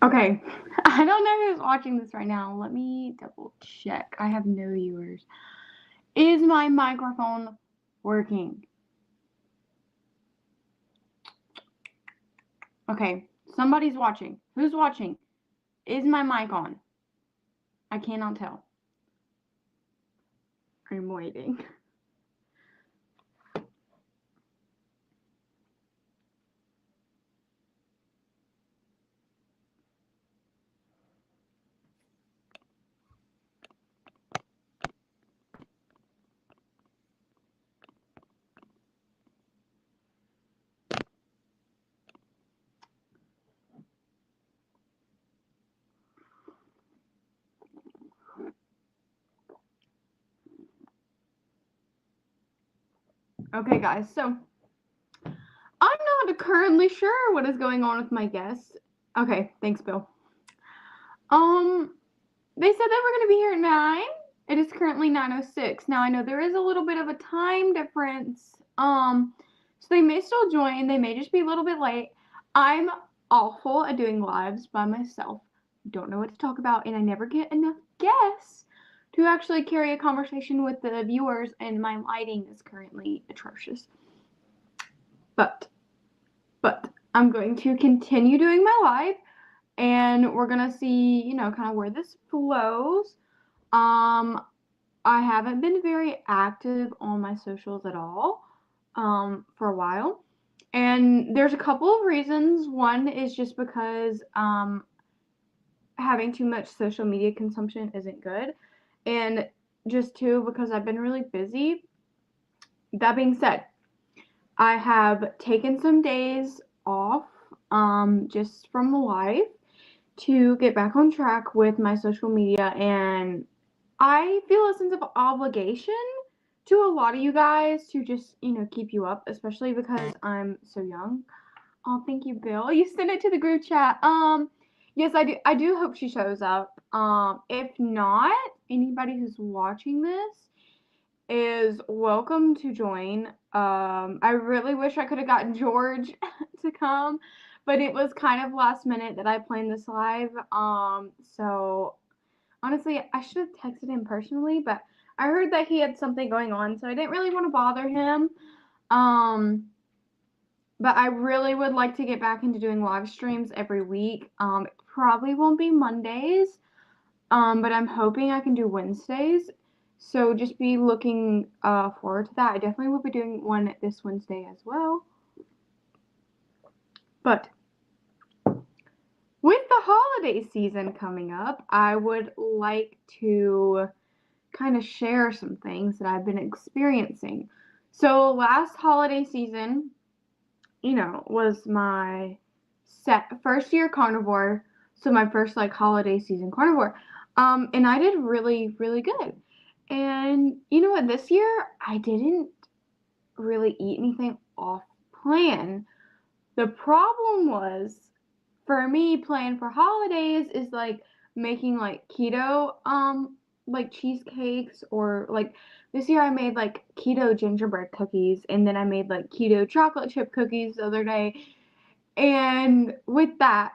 Okay, I don't know who's watching this right now. Let me double check. I have no viewers. Is my microphone working? Okay, somebody's watching. Who's watching? Is my mic on? I cannot tell. I'm waiting. Okay, guys, so I'm not currently sure what is going on with my guests. Okay, thanks, Bill. They said they were going to be here at 9. It is currently 9:06. Now, I know there is a little bit of a time difference. So they may still join. They may just be a little bit late. I'm awful at doing lives by myself. Don't know what to talk about, and I never get enough guests to actually carry a conversation with the viewers, and my lighting is currently atrocious. But I'm going to continue doing my live, and we're gonna see, kind of where this flows. I haven't been very active on my socials at all for a while. And there's a couple of reasons. One is just because having too much social media consumption isn't good. And just two, because I've been really busy. That being said, I have taken some days off just from life to get back on track with my social media, and I feel a sense of obligation to a lot of you guys to just, keep you up, especially because I'm so young. Oh, thank you, Bill. You sent it to the group chat. Yes, I do. I do hope she shows up. If not, anybody who's watching this is welcome to join. I really wish I could have gotten George to come, but it was kind of last minute that I planned this live. So honestly, I should have texted him personally, but I heard that he had something going on, so I didn't really want to bother him. Um, but I really would like to get back into doing live streams every week. It probably won't be Mondays, but I'm hoping I can do Wednesdays. So just be looking forward to that. I definitely will be doing one this Wednesday as well. But with the holiday season coming up, I would like to kind of share some things that I've been experiencing. So last holiday season, was my first year carnivore, so my first holiday season carnivore. And I did really, really good. And you know what, this year I didn't really eat anything off plan. The problem was for me playing for holidays is making keto cheesecakes, or this year I made keto gingerbread cookies, and then I made keto chocolate chip cookies the other day. And with that,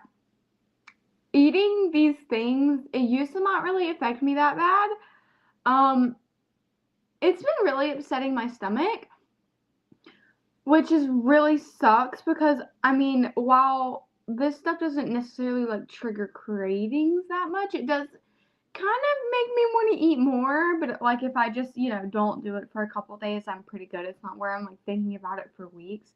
eating these things, it used to not really affect me that bad. It's been really upsetting my stomach, which is really sucks because while this stuff doesn't necessarily trigger cravings that much, it does kind of make me want to eat more. But if I just don't do it for a couple days, I'm pretty good. It's not where I'm thinking about it for weeks.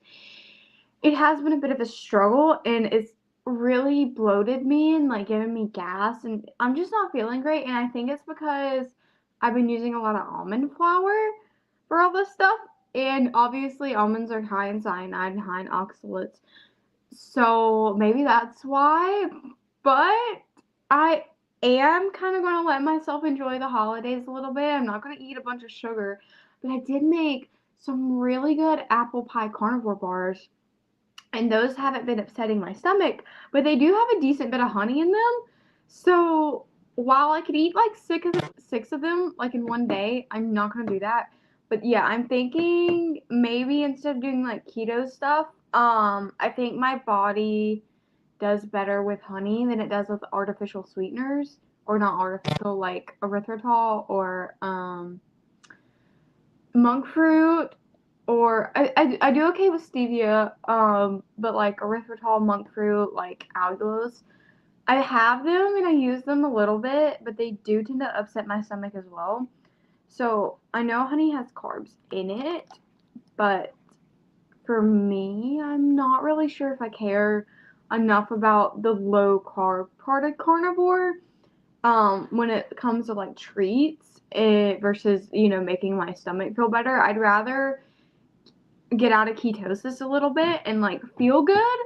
It has been a bit of a struggle, and it's really bloated me and giving me gas, and I'm just not feeling great. And I think it's because I've been using a lot of almond flour for all this stuff, and obviously almonds are high in cyanide and high in oxalates, so maybe that's why. But I am kind of going to let myself enjoy the holidays a little bit. I'm not going to eat a bunch of sugar, but I did make some really good apple pie carnivore bars, and those haven't been upsetting my stomach, but they do have a decent bit of honey in them. So while I could eat six of them in one day, I'm not gonna do that. But yeah, I'm thinking maybe instead of doing keto stuff, I think my body does better with honey than it does with artificial sweeteners, or not artificial, like erythritol or monk fruit, or I do okay with stevia, but like erythritol, monk fruit, like allulose, I have them and I use them a little bit, but they do tend to upset my stomach as well. So I know honey has carbs in it, but for me, I'm not really sure if I care enough about the low carb part of carnivore. When it comes to like treats, versus making my stomach feel better, I'd rather get out of ketosis a little bit and like feel good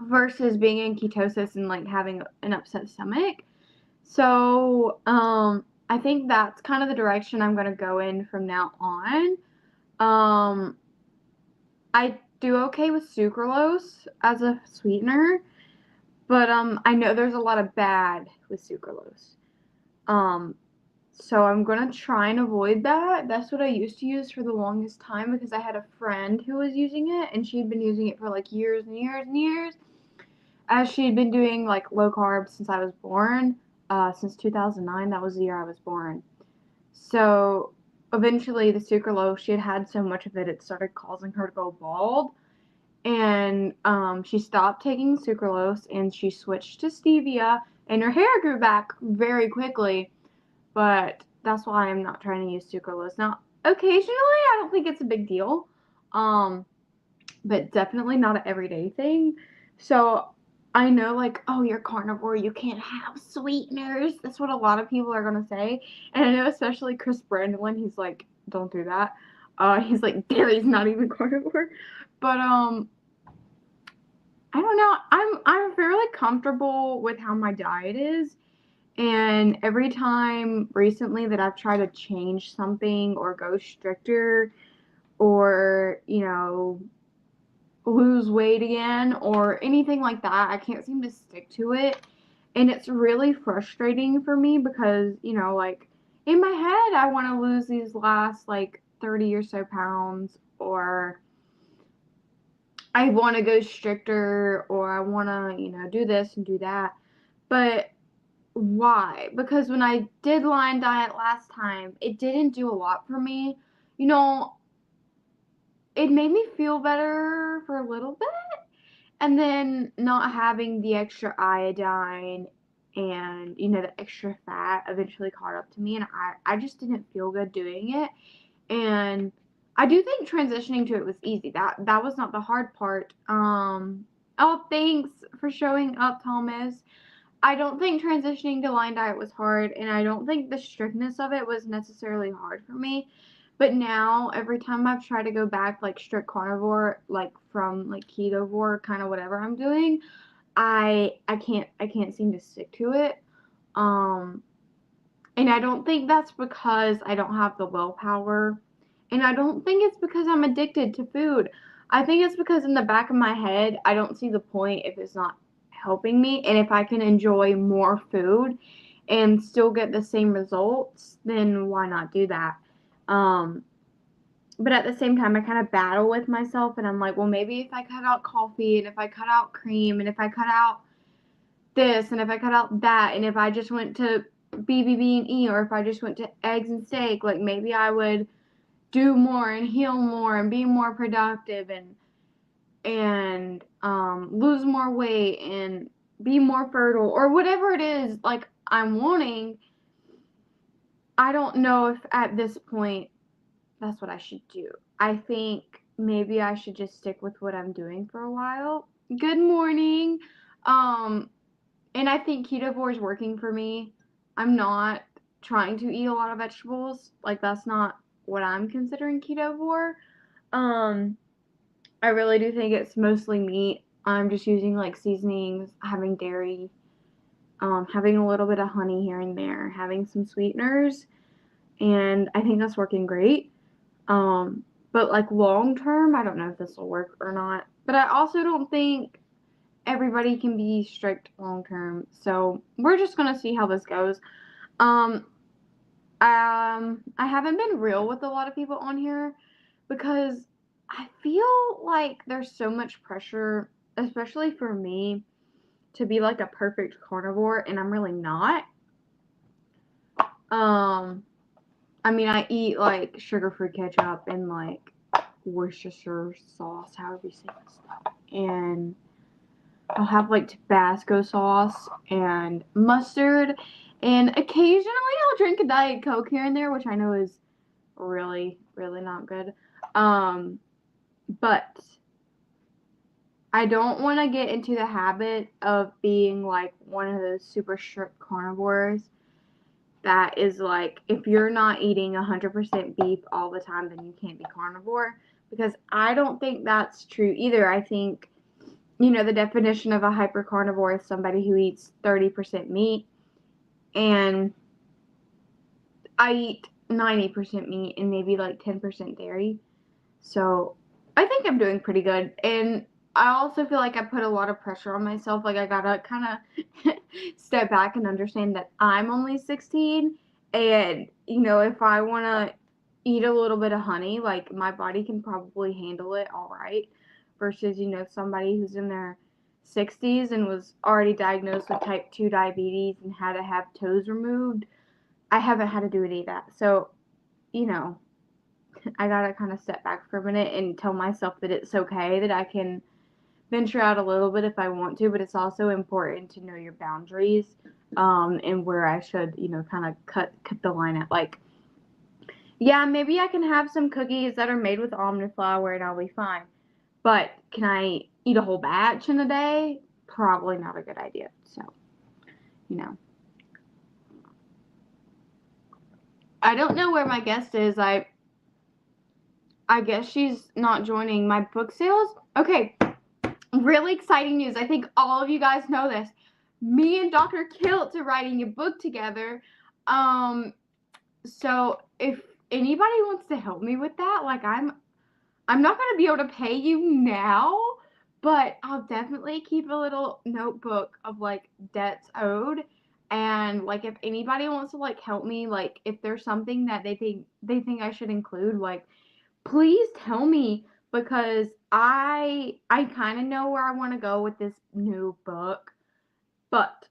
versus being in ketosis and like having an upset stomach. So I think that's kind of the direction I'm gonna go in from now on. I do okay with sucralose as a sweetener, but I know there's a lot of bad with sucralose. So I'm gonna try and avoid that. That's what I used to use for the longest time because I had a friend who was using it and she'd been using it for like years and years and years. As she had been doing like low carb since I was born, since 2009, that was the year I was born. So eventually the sucralose, she had so much of it, it started causing her to go bald. And she stopped taking sucralose and she switched to stevia, and her hair grew back very quickly. But that's why I'm not trying to use sucralose. Now, occasionally, I don't think it's a big deal, but definitely not an everyday thing. So I know, like, oh, you're carnivore, you can't have sweeteners. That's what a lot of people are gonna say. And I know, especially Chris Brandlin, he's like, don't do that. He's like, dairy's not even carnivore. But I don't know. I'm fairly comfortable with how my diet is. And every time recently that I've tried to change something or go stricter or, lose weight again or anything like that, I can't seem to stick to it. And it's really frustrating for me because, like in my head, I want to lose these last like 30 or so pounds, or I want to go stricter, or I want to, do this and do that. But why? Because when I did line diet last time, it didn't do a lot for me. You know, it made me feel better for a little bit. And then not having the extra iodine and, the extra fat eventually caught up to me. And I just didn't feel good doing it. And I do think transitioning to it was easy. That was not the hard part. Oh, thanks for showing up, Thomas. I don't think transitioning to line diet was hard, and I don't think the strictness of it was necessarily hard for me. But now, every time I've tried to go back, like, strict carnivore, like, from, like, ketovore, kind of whatever I'm doing, I can't seem to stick to it. And I don't think that's because I don't have the willpower, and I don't think it's because I'm addicted to food. I think it's because in the back of my head, I don't see the point if it's not helping me, and if I can enjoy more food and still get the same results, then why not do that? But at the same time, I kind of battle with myself, and I'm like, well, maybe if I cut out coffee, and if I cut out cream, and if I cut out this, and if I cut out that, and if I just went to BBB&E, or if I just went to eggs and steak, like maybe I would do more and heal more and be more productive and lose more weight and be more fertile, or whatever it is like I'm wanting. I don't know if at this point that's what I should do. I think maybe I should just stick with what I'm doing for a while. Good morning. And I think ketovore is working for me. I'm not trying to eat a lot of vegetables. Like, that's not what I'm considering ketovore. I really do think it's mostly meat. I'm just using like seasonings, having dairy, having a little bit of honey here and there, having some sweeteners, and I think that's working great. But like long term, I don't know if this will work or not. But I also don't think everybody can be strict long term. So we're just gonna see how this goes. Um, I haven't been real with a lot of people on here because I feel like there's so much pressure, especially for me, to be like a perfect carnivore, and I'm really not. I mean, I eat like sugar-free ketchup and like Worcestershire sauce, however you say that stuff, and I'll have like Tabasco sauce and mustard, and occasionally I'll drink a Diet Coke here and there, which I know is really, really not good. But I don't want to get into the habit of being like one of those super strict carnivores that is like, if you're not eating 100% beef all the time, then you can't be carnivore, because I don't think that's true either. I think, you know, the definition of a hyper carnivore is somebody who eats 30% meat, and I eat 90% meat and maybe like 10% dairy. So I think I'm doing pretty good. And I also feel like I put a lot of pressure on myself. Like, I gotta kind of step back and understand that I'm only 16. And, you know, if I want to eat a little bit of honey, like, my body can probably handle it all right. Versus, you know, somebody who's in their 60s and was already diagnosed with type 2 diabetes and had to have toes removed. I haven't had to do any of that. So, you know, I gotta kind of step back for a minute and tell myself that it's okay, that I can venture out a little bit if I want to, but it's also important to know your boundaries, and where I should, you know, kind of cut the line at. Like, yeah, maybe I can have some cookies that are made with almond flour and I'll be fine. But can I eat a whole batch in a day? Probably not a good idea. So, you know. I don't know where my guest is. I guess she's not joining my book sales. Okay, really exciting news. I think all of you guys know this. Me and Dr. Kilt are writing a book together. So if anybody wants to help me with that, like, I'm not going to be able to pay you now, but I'll definitely keep a little notebook of like debts owed. And like, if anybody wants to like help me, like if there's something that they think I should include, like, please tell me, because I kind of know where I want to go with this new book. But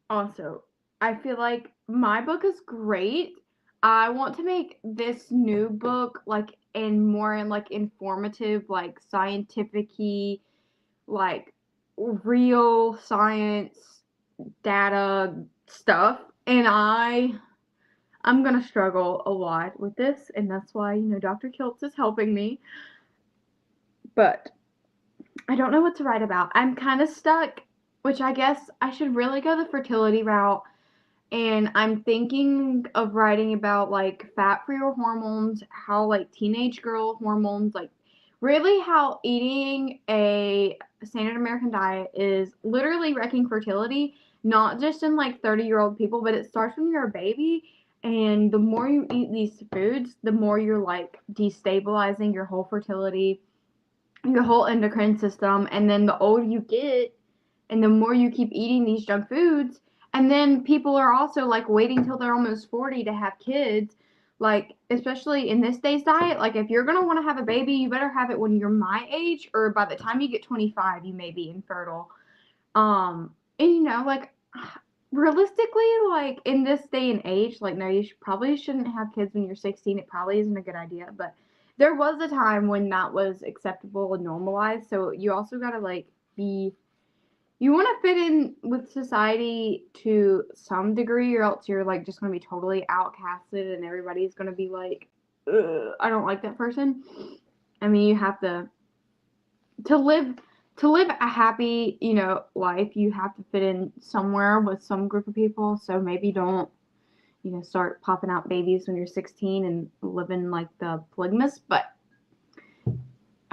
also, I feel like my book is great. I want to make this new book like in more in like informative, like scientific-y, like real science data stuff. And I'm gonna struggle a lot with this, and that's why, you know, Dr. Kiltz is helping me. But I don't know what to write about. I'm kind of stuck, which I guess I should really go the fertility route. And I'm thinking of writing about like fat-free hormones, how like teenage girl hormones, like really how eating a standard American diet is literally wrecking fertility, not just in like 30-year-old people, but it starts when you're a baby. And the more you eat these foods, the more you're like destabilizing your whole fertility, your whole endocrine system. And then the older you get and the more you keep eating these junk foods, and then people are also like waiting till they're almost 40 to have kids, like especially in this day's diet. Like, if you're going to want to have a baby, you better have it when you're my age, or by the time you get 25 you may be infertile. And you know, like, realistically, like in this day and age, like, no, you probably shouldn't have kids when you're 16. It probably isn't a good idea, but there was a time when that was acceptable and normalized. So you also got to like be, you want to fit in with society to some degree, or else you're like just going to be totally outcasted and everybody's going to be like, ugh, I don't like that person. I mean, you have to live a happy, you know, life. You have to fit in somewhere with some group of people. So maybe don't, you know, start popping out babies when you're 16 and living like the polygamous. But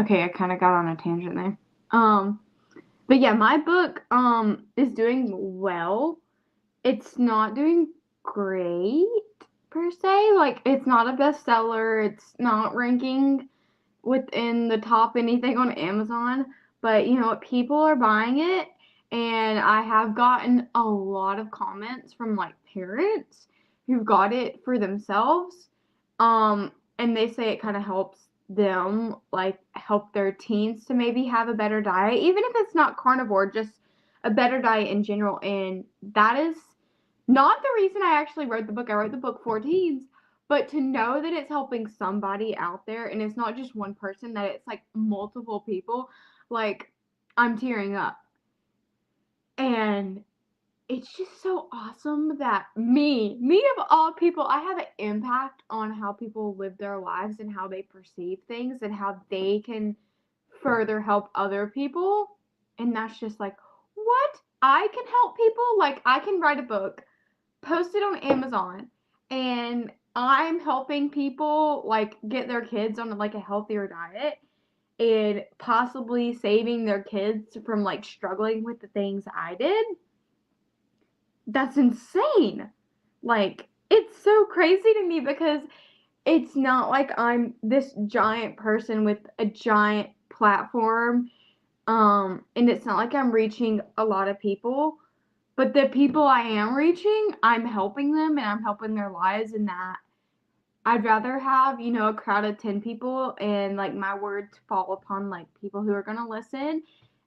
okay, I kind of got on a tangent there. But yeah, my book is doing well. It's not doing great per se. Like, it's not a bestseller. It's not ranking within the top anything on Amazon. But you know what? People are buying it, and I have gotten a lot of comments from like parents who got it for themselves. And they say it kind of helps them, like, help their teens to maybe have a better diet, even if it's not carnivore, just a better diet in general. And that is not the reason I actually wrote the book. I wrote the book for teens, but to know that it's helping somebody out there and it's not just one person, that it's like multiple people, like I'm tearing up. And it's just so awesome that me of all people, I have an impact on how people live their lives and how they perceive things and how they can further help other people. And that's just like, what? I can help people? Like, I can write a book, post it on Amazon, and I'm helping people like get their kids on like a healthier diet and possibly saving their kids from like struggling with the things I did. That's insane. Like, it's so crazy to me because it's not like I'm this giant person with a giant platform. And it's not like I'm reaching a lot of people, but the people I am reaching, I'm helping them and I'm helping their lives. And that I'd rather have, you know, a crowd of 10 people and like my words fall upon like people who are going to listen.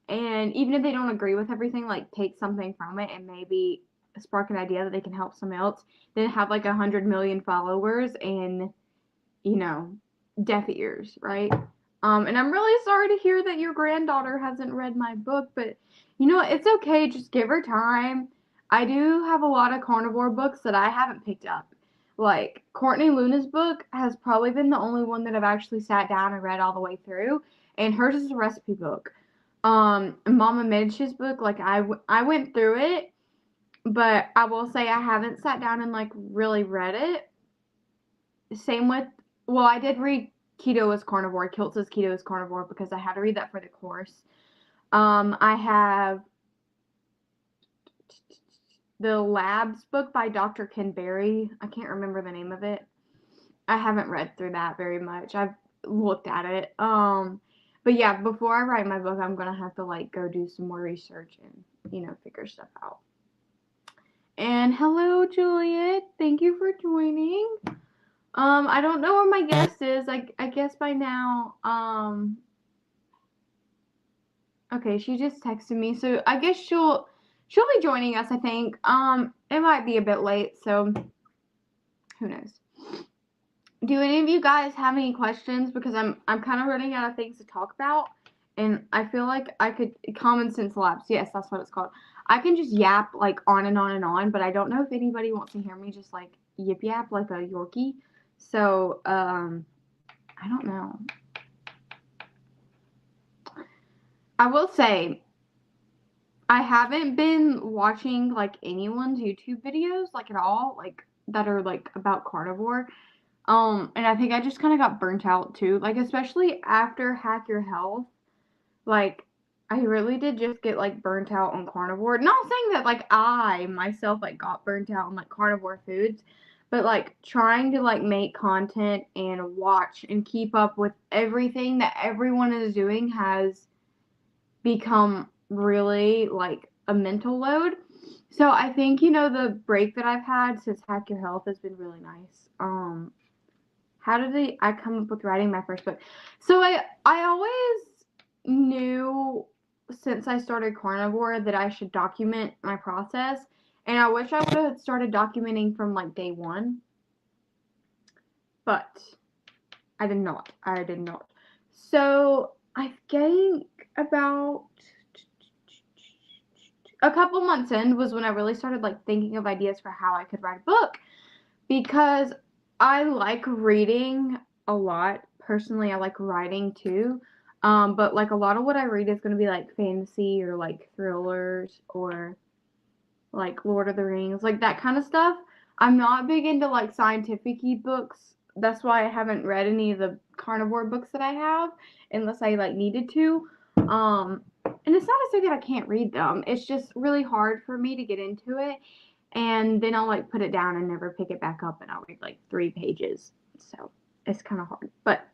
And even if they don't agree with everything, like take something from it and maybe spark an idea that they can help someone else, then have like 100 million followers and, you know, deaf ears, right? And I'm really sorry to hear that your granddaughter hasn't read my book, but you know, it's okay. Just give her time. I do have a lot of carnivore books that I haven't picked up. Like Courtney Luna's book has probably been the only one that I've actually sat down and read all the way through, and hers is a recipe book. Mama Midge's book, like I went through it, but I will say I haven't sat down and like really read it. Same with, well, I did read Keto is Carnivore, Kiltz's Keto is Carnivore, because I had to read that for the course. I have the Labs book by Dr. Ken Berry. I can't remember the name of it. I haven't read through that very much. I've looked at it. But yeah, before I write my book, I'm gonna have to like go do some more research and, you know, figure stuff out. And hello, Juliet. Thank you for joining. I don't know where my guest is. I guess by now. Okay, she just texted me, so I guess she'll be joining us, I think. It might be a bit late, so who knows. Do any of you guys have any questions? Because I'm kind of running out of things to talk about, and I feel like I could Common Sense Labs. Yes, that's what it's called. I can just yap like on and on and on, but I don't know if anybody wants to hear me just like yip yap like a Yorkie. So, I don't know. I will say, I haven't been watching like anyone's YouTube videos like at all, like that are like about carnivore. And I think I just kind of got burnt out too, like especially after Hack Your Health. Like, I really did just get like burnt out on carnivore. Not saying that like I myself like got burnt out on like carnivore foods, but like trying to like make content and watch and keep up with everything that everyone is doing has become really like a mental load. So I think, you know, the break that I've had since Hack Your Health has been really nice. How did I come up with writing my first book? So I always knew since I started Carnivore that I should document my process, and I wish I would have started documenting from like day one, but I did not. So I think about a couple months in was when I really started like thinking of ideas for how I could write a book, because I like reading a lot. Personally, I like writing too. But like a lot of what I read is going to be like fantasy or like thrillers or like Lord of the Rings, like that kind of stuff. I'm not big into like scientific-y books. That's why I haven't read any of the carnivore books that I have unless I like needed to. And it's not to say that I can't read them. It's just really hard for me to get into it. And then I'll like put it down and never pick it back up, and I'll read like 3 pages. So it's kind of hard. But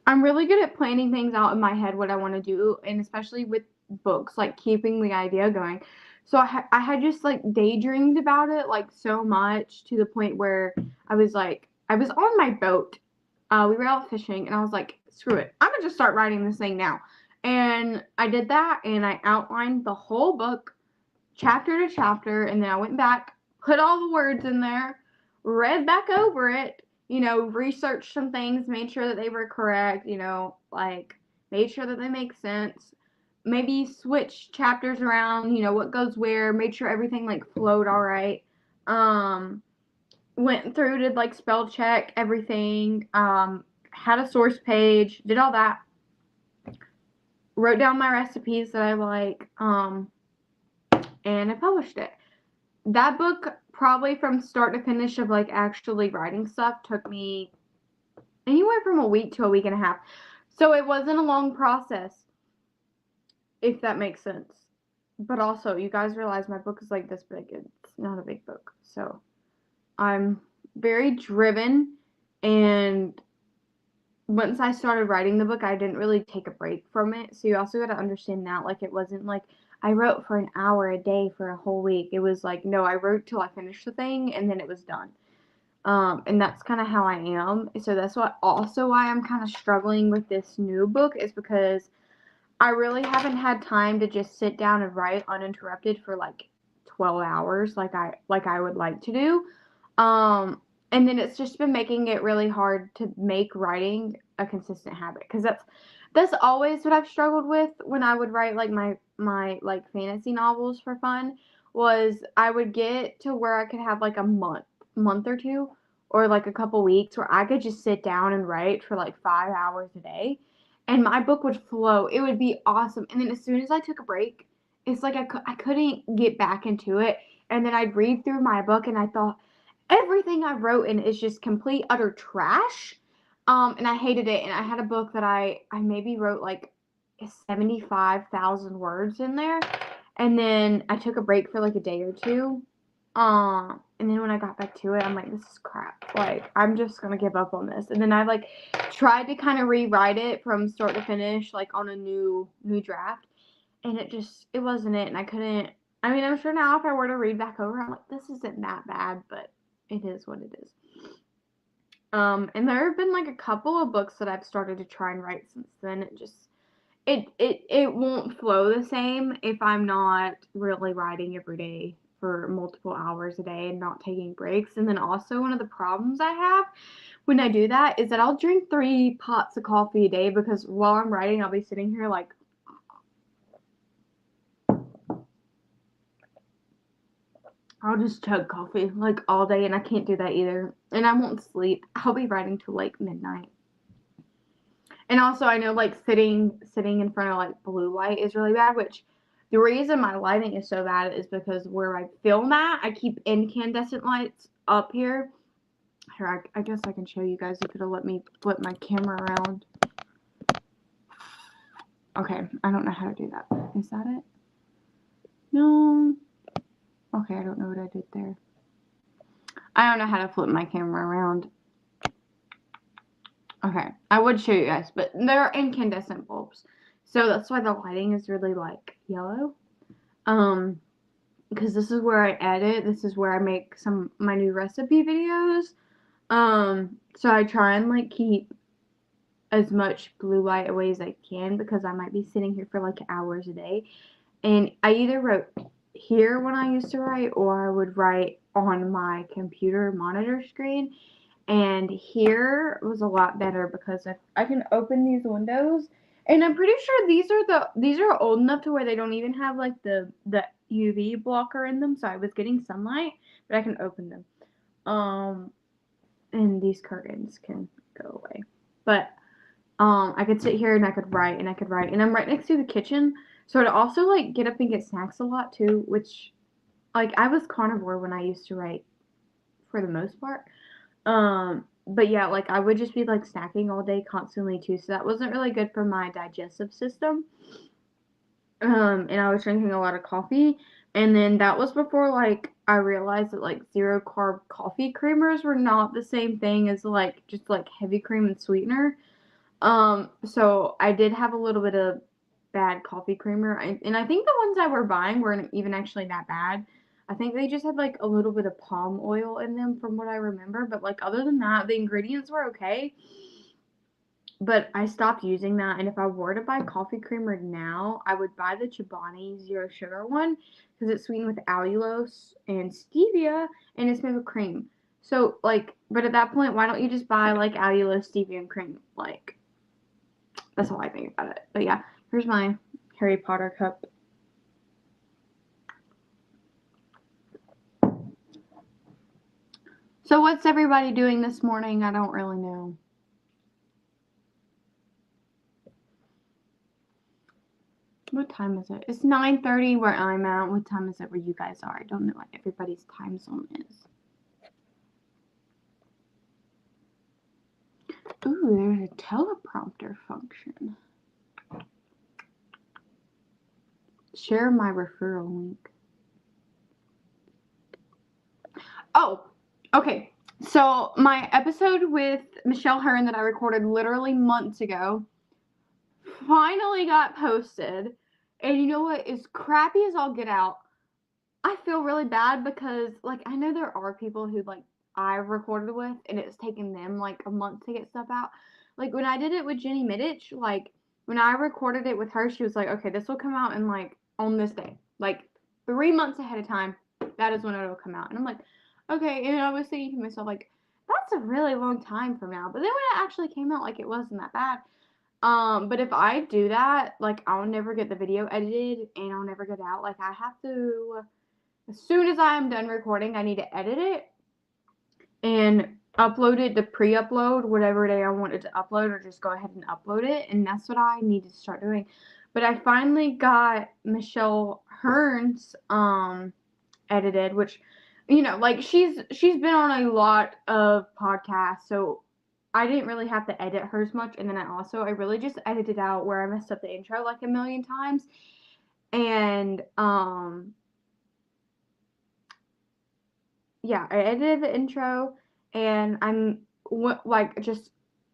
I'm really good at planning things out in my head, what I want to do, and especially with books, like keeping the idea going. So I had just like daydreamed about it like so much to the point where I was on my boat. We were out fishing, and I was like, screw it, I'm gonna just start writing this thing now. And I did that, and I outlined the whole book, chapter to chapter, and then I went back, put all the words in there, read back over it, researched some things, made sure that they were correct, like made sure that they make sense. Maybe switch chapters around, what goes where, made sure everything like flowed all right. Went through, did like spell check everything, had a source page, did all that. Wrote down my recipes that I like, and I published it. That book, probably from start to finish of like actually writing stuff, took me anywhere from a week to a week and a half. So it wasn't a long process, if that makes sense. But also, you guys realize my book is like this big. It's not a big book. So I'm very driven, and once I started writing the book, I didn't really take a break from it. So you also got to understand that, like, it wasn't like I wrote for an hour a day for a whole week. It was like, no, I wrote till I finished the thing, and then it was done. And that's kind of how I am. So that's why I'm kind of struggling with this new book, is because I really haven't had time to just sit down and write uninterrupted for like 12 hours like I would like to do. And then it's just been making it really hard to make writing a consistent habit, because that's always what I've struggled with when I would write like my like fantasy novels for fun. Was I would get to where I could have like a month or two, or like a couple weeks, where I could just sit down and write for like 5 hours a day, and my book would flow. It would be awesome. And then as soon as I took a break, it's like I couldn't get back into it. And then I'd read through my book, and I thought, everything I wrote in is just complete utter trash. And I hated it. And I had a book that I maybe wrote like 75,000 words in there. And then I took a break for like a day or two. And then when I got back to it, I'm like, this is crap. Like, I'm just gonna give up on this. And then I like tried to kind of rewrite it from start to finish, like on a new draft. And it wasn't it. And I couldn't. I mean, I'm sure now if I were to read back over, I'm like, this isn't that bad, but it is what it is. And there have been like a couple of books that I've started to try and write since then. It won't flow the same if I'm not really writing every day for multiple hours a day and not taking breaks. And then also, one of the problems I have when I do that is that I'll drink 3 pots of coffee a day, because while I'm writing, I'll be sitting here like, I'll just chug coffee like all day, and I can't do that either. And I won't sleep. I'll be writing till like midnight. And also, I know like sitting in front of like blue light is really bad, which the reason my lighting is so bad is because where I film at, I keep incandescent lights up here. Here, I guess I can show you guys if it'll let me flip my camera around. Okay, I don't know how to do that. Is that it? No. Okay, I don't know what I did there. I don't know how to flip my camera around. Okay, I would show you guys, but they're incandescent bulbs. So that's why the lighting is really like yellow. Because this is where I edit. This is where I make my new recipe videos. So I try and like keep as much blue light away as I can, because I might be sitting here for like hours a day. And I either wrote here when I used to write, or I would write on my computer monitor screen. And here was a lot better, because I can open these windows, and I'm pretty sure these are old enough to where they don't even have like the UV blocker in them, so I was getting sunlight, but I can open them. And these curtains can go away. But I could sit here and I could write, and I'm right next to the kitchen, so I'd also like get up and get snacks a lot too, which, like, I was carnivore when I used to write for the most part. But yeah, like I would just be like snacking all day constantly too, so that wasn't really good for my digestive system. And I was drinking a lot of coffee, and then that was before like I realized that like 0-carb coffee creamers were not the same thing as like just like heavy cream and sweetener. So I did have a little bit of bad coffee creamer, and I think the ones I were buying weren't even actually that bad. I think they just had like a little bit of palm oil in them from what I remember, but like other than that, the ingredients were okay. But I stopped using that, and if I were to buy coffee creamer now, I would buy the Chobani Zero Sugar one because it's sweetened with allulose and stevia, and it's made with cream. So, like, but at that point, why don't you just buy, like, allulose, stevia, and cream? Like, that's all I think about it. But yeah, here's my Harry Potter cup. So what's everybody doing this morning? I don't really know. What time is it? It's 9:30 where I'm at. What time is it where you guys are? I don't know what everybody's time zone is. Ooh, there's a teleprompter function. Share my referral link. Oh, okay. So my episode with Michelle Hearn that I recorded literally months ago finally got posted. And you know what? As crappy as I'll get out, I feel really bad because, like, I know there are people who, like, I've recorded with and it's taken them, like, a month to get stuff out. Like, when I did it with Jenny Middich, like, when I recorded it with her, she was like, okay, this will come out in, like, on this day. Like, 3 months ahead of time, that is when it'll come out. And I'm like, okay. And I was thinking to myself, like, that's a really long time from now. But then when it actually came out, like, it wasn't that bad. But if I do that, like, I'll never get the video edited and I'll never get it out. Like, I have to, as soon as I am done recording, I need to edit it and upload it to pre-upload whatever day I wanted to upload, or just go ahead and upload it. And that's what I need to start doing. But I finally got Michelle Hearn's edited, which, you know, like, she's been on a lot of podcasts, so I didn't really have to edit hers much. And then I really just edited out where I messed up the intro like a million times. And yeah, I edited the intro and like, just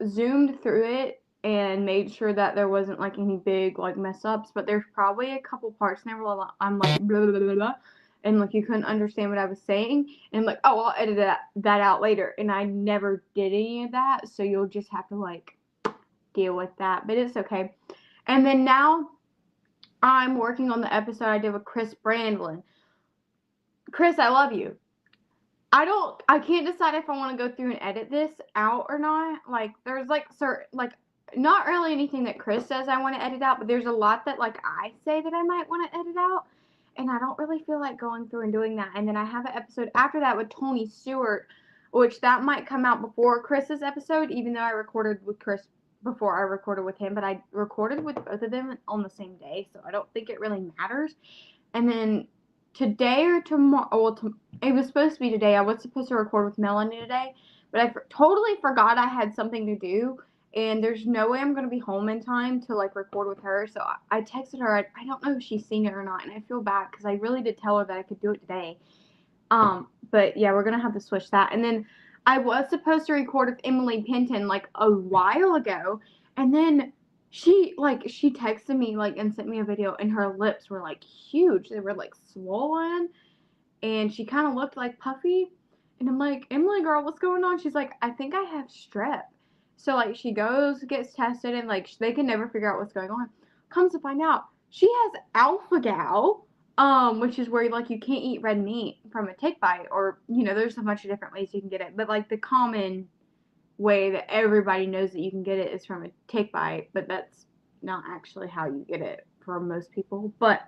zoomed through it and made sure that there wasn't, like, any big, like, mess ups. But there's probably a couple parts in there where I'm like blah blah blah blah, and, like, you couldn't understand what I was saying, and, like, oh, I'll edit that out later, and I never did any of that, so you'll just have to, like, deal with that. But it's okay. And then now I'm working on the episode I did with Chris Brandlin. Chris, I love you. I can't decide if I want to go through and edit this out or not. Like, there's, like, certain, like, not really anything that Chris says I want to edit out, but there's a lot that, like, I say that I might want to edit out, and I don't really feel like going through and doing that. And then I have an episode after that with Tony Stewart, which that might come out before Chris's episode, even though I recorded with Chris before I recorded with him, but I recorded with both of them on the same day, so I don't think it really matters. And then today or tomorrow, well, it was supposed to be today. I was supposed to record with Melanie today, but I totally forgot I had something to do, and there's no way I'm going to be home in time to, like, record with her. So I texted her. I don't know if she's seen it or not, and I feel bad because I really did tell her that I could do it today. But yeah, we're going to have to switch that. And then I was supposed to record with Emily Penton, like, a while ago, and then she texted me, like, and sent me a video, and her lips were, like, huge. They were, like, swollen, and she kind of looked, like, puffy. And I'm like, Emily, girl, what's going on? She's like, I think I have strep. So, like, she goes, gets tested, and, like, they can never figure out what's going on. Comes to find out, she has alpha-gal, which is where, like, you can't eat red meat from a tick bite, or, you know, there's a bunch of different ways you can get it. But, like, the common way that everybody knows that you can get it is from a tick bite, but that's not actually how you get it for most people. But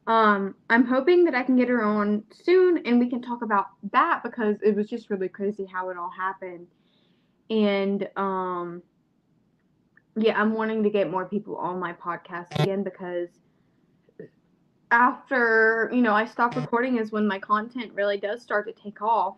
I'm hoping that I can get her on soon and we can talk about that, because it was just really crazy how it all happened. And yeah, I'm wanting to get more people on my podcast again, because after, you know, I stop recording is when my content really does start to take off.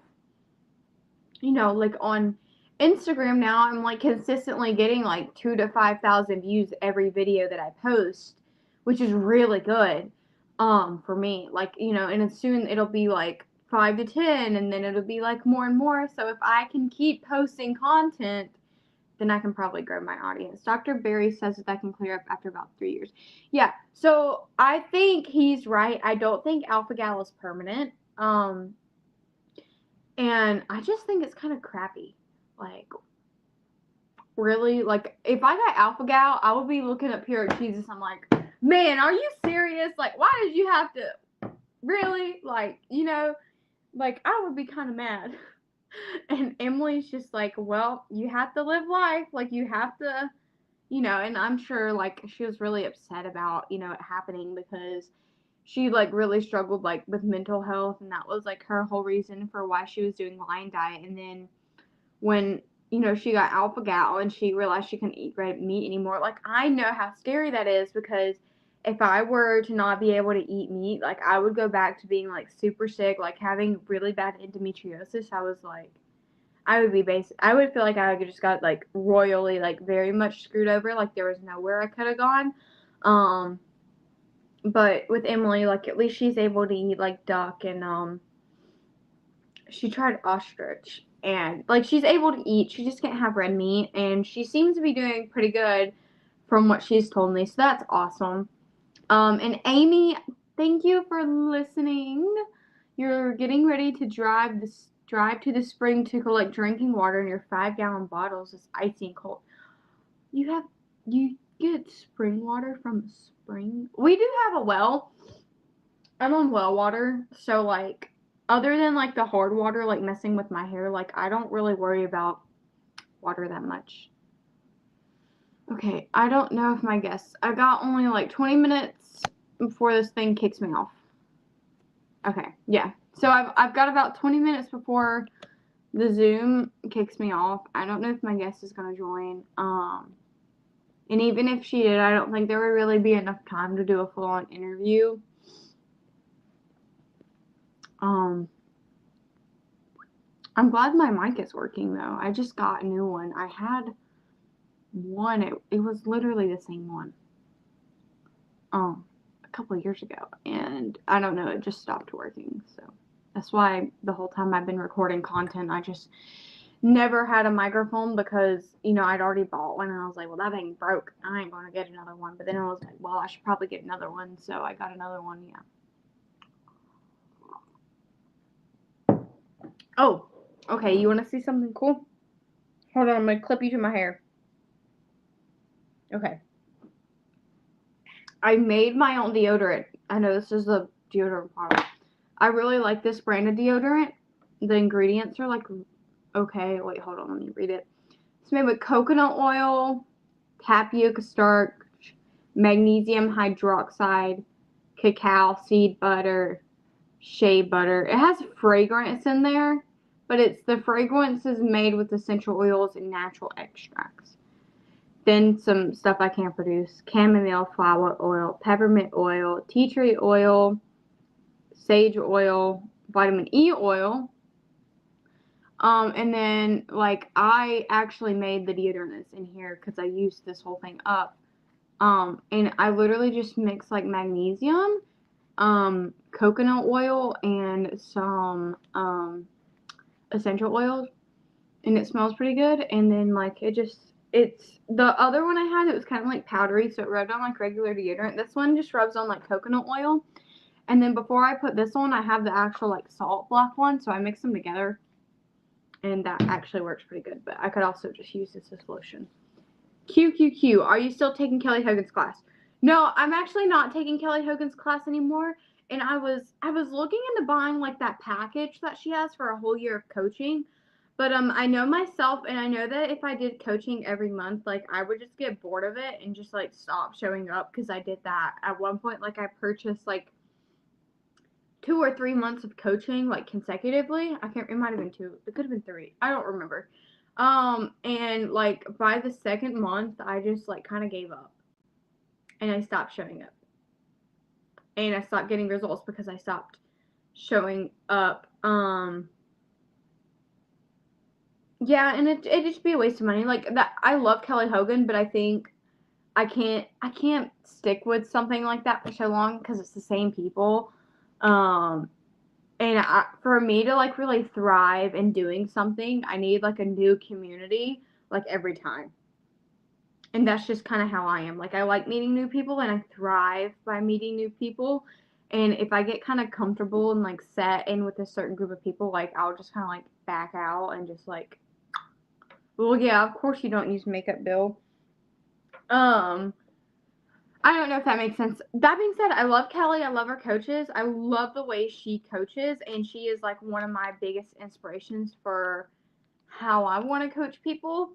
You know, like, on Instagram now, I'm, like, consistently getting, like, 2,000 to 5,000 views every video that I post, which is really good, for me. Like, you know, and soon it'll be, like, 5 to 10, and then it'll be, like, more and more. So if I can keep posting content, then I can probably grow my audience. Dr. Barry says that can clear up after about 3 years. Yeah, so I think he's right. I don't think alpha-gal is permanent. And I just think it's kind of crappy. Like, really, like, if I got alpha gal, I would be looking up here at Jesus. I'm like, man, are you serious? Like, why did you have to, really? Like, you know, like, I would be kind of mad. And Emily's just like, well, you have to live life. Like, you have to, you know, and I'm sure, like, she was really upset about, you know, it happening because she, like, really struggled, like, with mental health, and that was, like, her whole reason for why she was doing Lion Diet. And then when, you know, she got alpha gal and she realized she couldn't eat red meat anymore, like, I know how scary that is, because if I were to not be able to eat meat, like, I would go back to being, like, super sick, like, having really bad endometriosis. I was like, I would feel like I just got, like, royally, like, very much screwed over, like, there was nowhere I could have gone. But with Emily, like, at least she's able to eat, like, duck, and she tried ostrich, and, like, she's able to eat, she just can't have red meat, and she seems to be doing pretty good from what she's told me, so that's awesome. And Amy, thank you for listening. You're getting ready to drive to the spring to collect drinking water, and your 5-gallon bottles is icy and cold. You get spring water from a spring? We do have a well. I'm on well water, so, like, other than, like, the hard water, like, messing with my hair, like, I don't really worry about water that much. Okay, I don't know if my guess. I got only, like, 20 minutes before this thing kicks me off. Okay, yeah. So I've got about 20 minutes before the Zoom kicks me off. I don't know if my guest is gonna join. And even if she did, I don't think there would really be enough time to do a full-on interview. I'm glad my mic is working, though. I just got a new one. I had one. It was literally the same one. A couple of years ago, and I don't know, it just stopped working. So that's why the whole time I've been recording content, I just never had a microphone, because, you know, I'd already bought one, and I was like, well, that thing broke. I ain't gonna get another one. But then I was like, well, I should probably get another one. So I got another one, yeah. Oh, okay, you want to see something cool? Hold on, I'm gonna clip you to my hair. Okay. I made my own deodorant. I know this is a deodorant product. I really like this brand of deodorant. The ingredients are, like, okay. Wait, hold on. Let me read it. It's made with coconut oil, tapioca starch, magnesium hydroxide, cacao seed butter, shea butter. It has fragrance in there, but the fragrance is made with essential oils and natural extracts. Then some stuff I can't produce: chamomile flower oil, peppermint oil, tea tree oil, sage oil, vitamin E oil. And then, like, I actually made the deodorant that's in here because I used this whole thing up. And I literally just mixed, like, magnesium, coconut oil, and some essential oils, and it smells pretty good. And then, like, it's the other one I had, it was kind of like powdery, so it rubbed on like regular deodorant. This one just rubs on like coconut oil. And then before I put this on, I have the actual, like, salt block one, so I mix them together, and that actually works pretty good. But I could also just use this as lotion. QQQ, are you still taking Kelly Hogan's class? No, I'm actually not taking Kelly Hogan's class anymore. And I was looking into buying, like, that package that she has for a whole year of coaching. But I know myself, and I know that if I did coaching every month, like, I would just get bored of it and just, like, stop showing up, because I did that at one point. Like, I purchased, like, 2 or 3 months of coaching, like, consecutively. It might have been 2. It could have been 3. I don't remember. And, like, by the second month, I just, like, kind of gave up. And I stopped showing up. And I stopped getting results because I stopped showing up. Yeah, and it'd just be a waste of money. Like, that, I love Kelly Hogan, but I think I can't stick with something like that for so long, because it's the same people. And for me to, like, really thrive in doing something, I need, like, a new community, like, every time. And that's just kind of how I am. Like, I like meeting new people, and I thrive by meeting new people. And if I get kind of comfortable and, like, set in with a certain group of people, like, I'll just kind of, like, back out and just, like, Well, yeah, of course you don't use makeup, Bill. I don't know if that makes sense. That being said, I love Kelly. I love her coaches. I love the way she coaches, and she is like one of my biggest inspirations for how I want to coach people.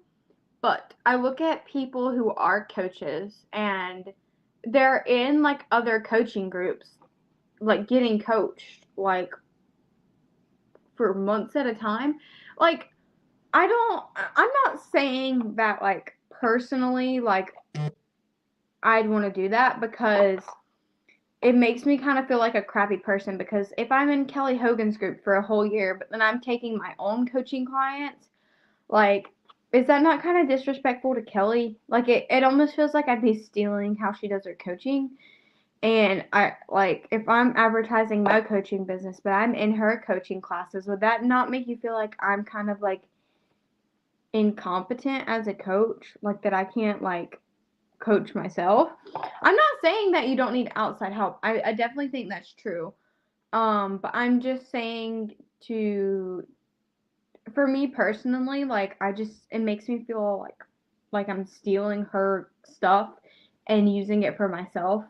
But I look at people who are coaches and they're in like other coaching groups, like getting coached like for months at a time. Like, I'm not saying that like personally, like I'd want to do that because it makes me kind of feel like a crappy person, because if I'm in Kelly Hogan's group for a whole year, but then I'm taking my own coaching clients, like, is that not kind of disrespectful to Kelly? Like, it almost feels like I'd be stealing how she does her coaching. And if I'm advertising my coaching business, but I'm in her coaching classes, would that not make you feel like I'm kind of like incompetent as a coach? Like, that I can't like coach myself? I'm not saying that you don't need outside help. I definitely think that's true. But I'm just saying for me personally, like, it makes me feel like I'm stealing her stuff and using it for myself.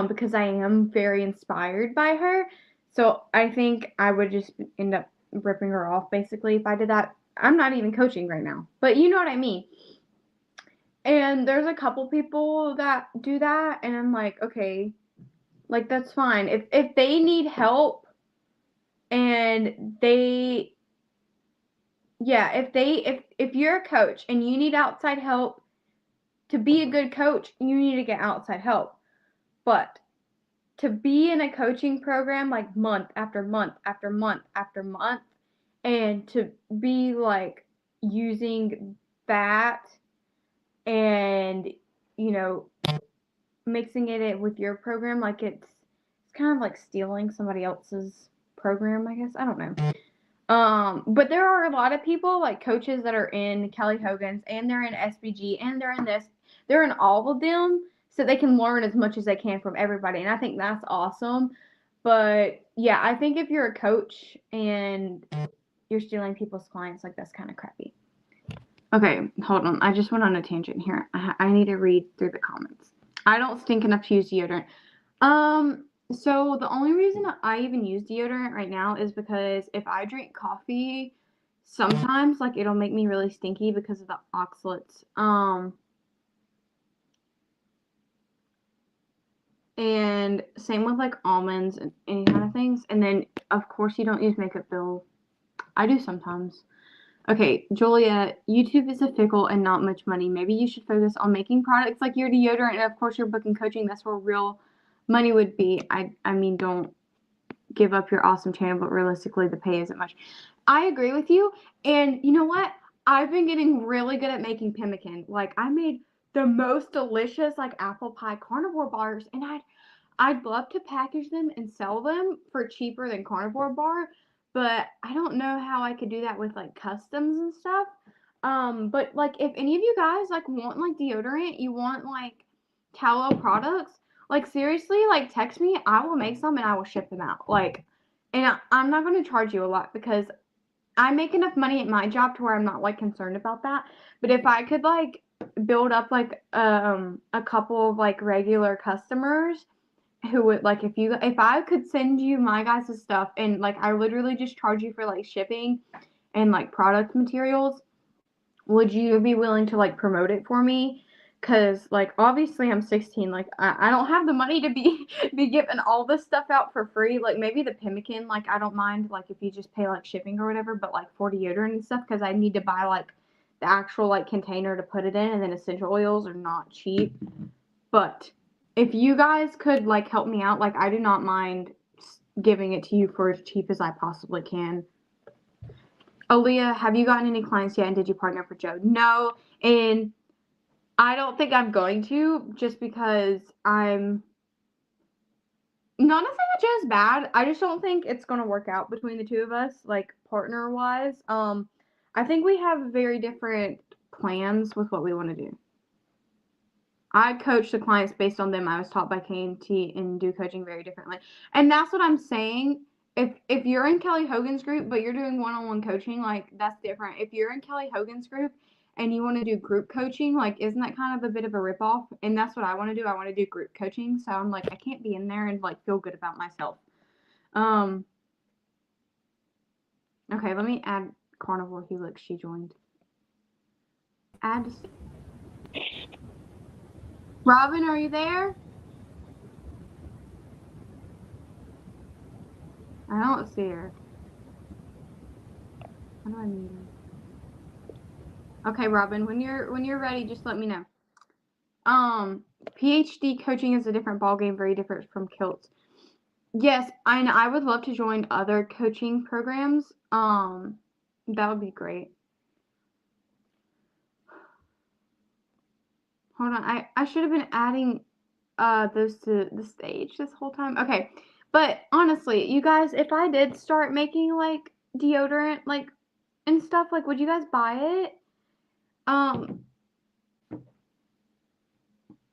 Because I am very inspired by her. So I think I would just end up ripping her off basically if I did that. I'm not even coaching right now, but you know what I mean. And there's a couple people that do that, and I'm like, okay, like, that's fine. If they need help and if you're a coach and you need outside help to be a good coach, you need to get outside help. But to be in a coaching program like month after month after month after month, and to be like using that and, you know, mixing it with your program, like, it's kind of like stealing somebody else's program, I guess. I don't know. But there are a lot of people, like coaches, that are in Kelly Hogan's and they're in SBG and they're in all of them, so they can learn as much as they can from everybody. And I think that's awesome. But yeah, I think if you're a coach and you're stealing people's clients, like, that's kind of crappy. Okay, hold on. I just went on a tangent here. I need to read through the comments. I don't stink enough to use deodorant. So the only reason I even use deodorant right now is because if I drink coffee, sometimes like it'll make me really stinky because of the oxalates. And same with like almonds and any kind of things. And then of course you don't use makeup, Bill. I do sometimes. Okay, Julia, YouTube is a fickle and not much money. Maybe you should focus on making products like your deodorant, and of course your book and coaching. That's where real money would be. I mean, don't give up your awesome channel, but realistically the pay isn't much. I agree with you. And you know what? I've been getting really good at making pemmican. Like, I made the most delicious like apple pie carnivore bars, and I'd love to package them and sell them for cheaper than carnivore bar, but I don't know how I could do that with like customs and stuff. But like, if any of you guys like want like deodorant, you want like tallow products, like, seriously, like, text me. I will make some and I will ship them out. Like, and I'm not going to charge you a lot because I make enough money at my job to where I'm not like concerned about that. But if I could like build up like a couple of like regular customers who would like, if I could send you my guys' stuff and like I literally just charge you for like shipping and like product materials, would you be willing to like promote it for me? Because like, obviously I'm 16, like I don't have the money to be giving all this stuff out for free. Like, maybe the pemmican, like, I don't mind like if you just pay like shipping or whatever, but like for deodorant and stuff, because I need to buy like the actual like container to put it in, and then essential oils are not cheap. But if you guys could like help me out, like, I do not mind giving it to you for as cheap as I possibly can. Aaliyah, have you gotten any clients yet, and did you partner for Joe? No, and I don't think I'm going to, just because I'm not saying that Joe's bad. I just don't think it's going to work out between the two of us, like, partner-wise. I think we have very different plans with what we want to do. I coach the clients based on them. I was taught by KNT and do coaching very differently. And that's what I'm saying. if you're in Kelly Hogan's group, but you're doing one-on-one coaching, like that's different. If you're in Kelly Hogan's group and you want to do group coaching, like isn't that kind of a bit of a ripoff? And that's what I want to do. I want to do group coaching. So I'm like, I can't be in there and like feel good about myself. Okay, let me add Carnivore Helix. She joined. Add. Robin, are you there? I don't see her. How do I mute her? Okay, Robin, when you're ready, just let me know. PhD coaching is a different ballgame, very different from kilts. Yes, I would love to join other coaching programs. That would be great. Hold on, I should have been adding those to the stage this whole time. Okay, but honestly, you guys, if I did start making like deodorant like and stuff, like would you guys buy it?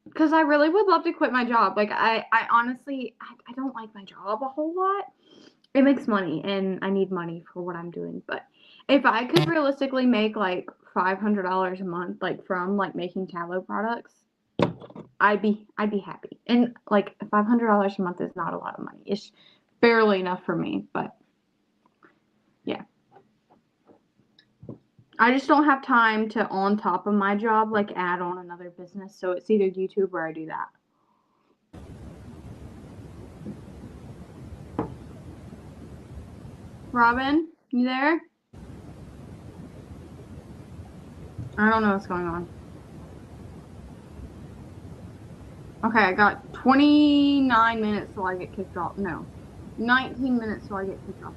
Because I really would love to quit my job. Like I honestly I don't like my job a whole lot. It makes money and I need money for what I'm doing. But if I could realistically make like $500 a month, like from like making tallow products, I'd be happy. And like $500 a month is not a lot of money. It's barely enough for me, but yeah. I just don't have time to on top of my job like add on another business. So it's either YouTube or I do that. Robin, you there? I don't know what's going on. Okay, I got 29 minutes till I get kicked off. No, 19 minutes till I get kicked off.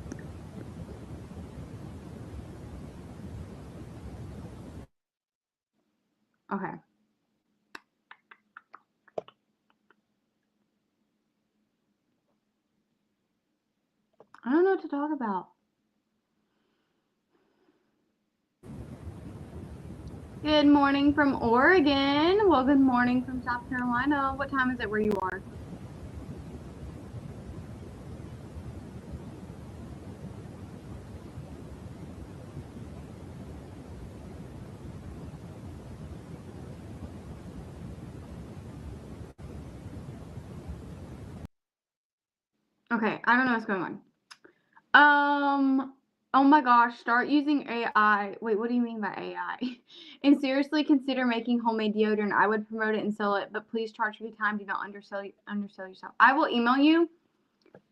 Okay. I don't know what to talk about. Good morning from Oregon. Well, good morning from South Carolina. What time is it where you are? Okay, I don't know what's going on. Oh my gosh, start using AI. Wait, what do you mean by AI? And seriously consider making homemade deodorant. I would promote it and sell it, but please charge me time. Do not undersell yourself. I will email you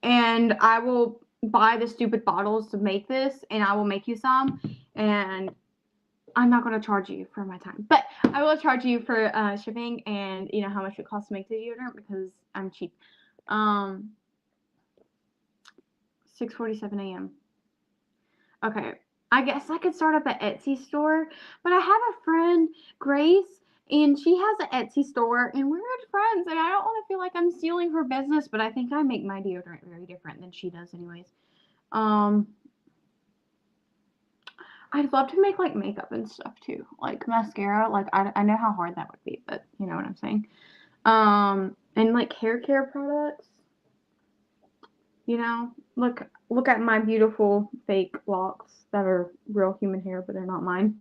and I will buy the stupid bottles to make this and I will make you some and I'm not going to charge you for my time, but I will charge you for shipping and you know how much it costs to make the deodorant because I'm cheap. 6:47 a.m. Okay, I guess I could start up an Etsy store, but I have a friend, Grace, and she has an Etsy store, and we're good friends, and I don't want to feel like I'm stealing her business, but I think I make my deodorant very different than she does anyways. I'd love to make like makeup and stuff too, like mascara. Like I know how hard that would be, but you know what I'm saying. And like hair care products. You know, look at my beautiful fake locks that are real human hair, but they're not mine.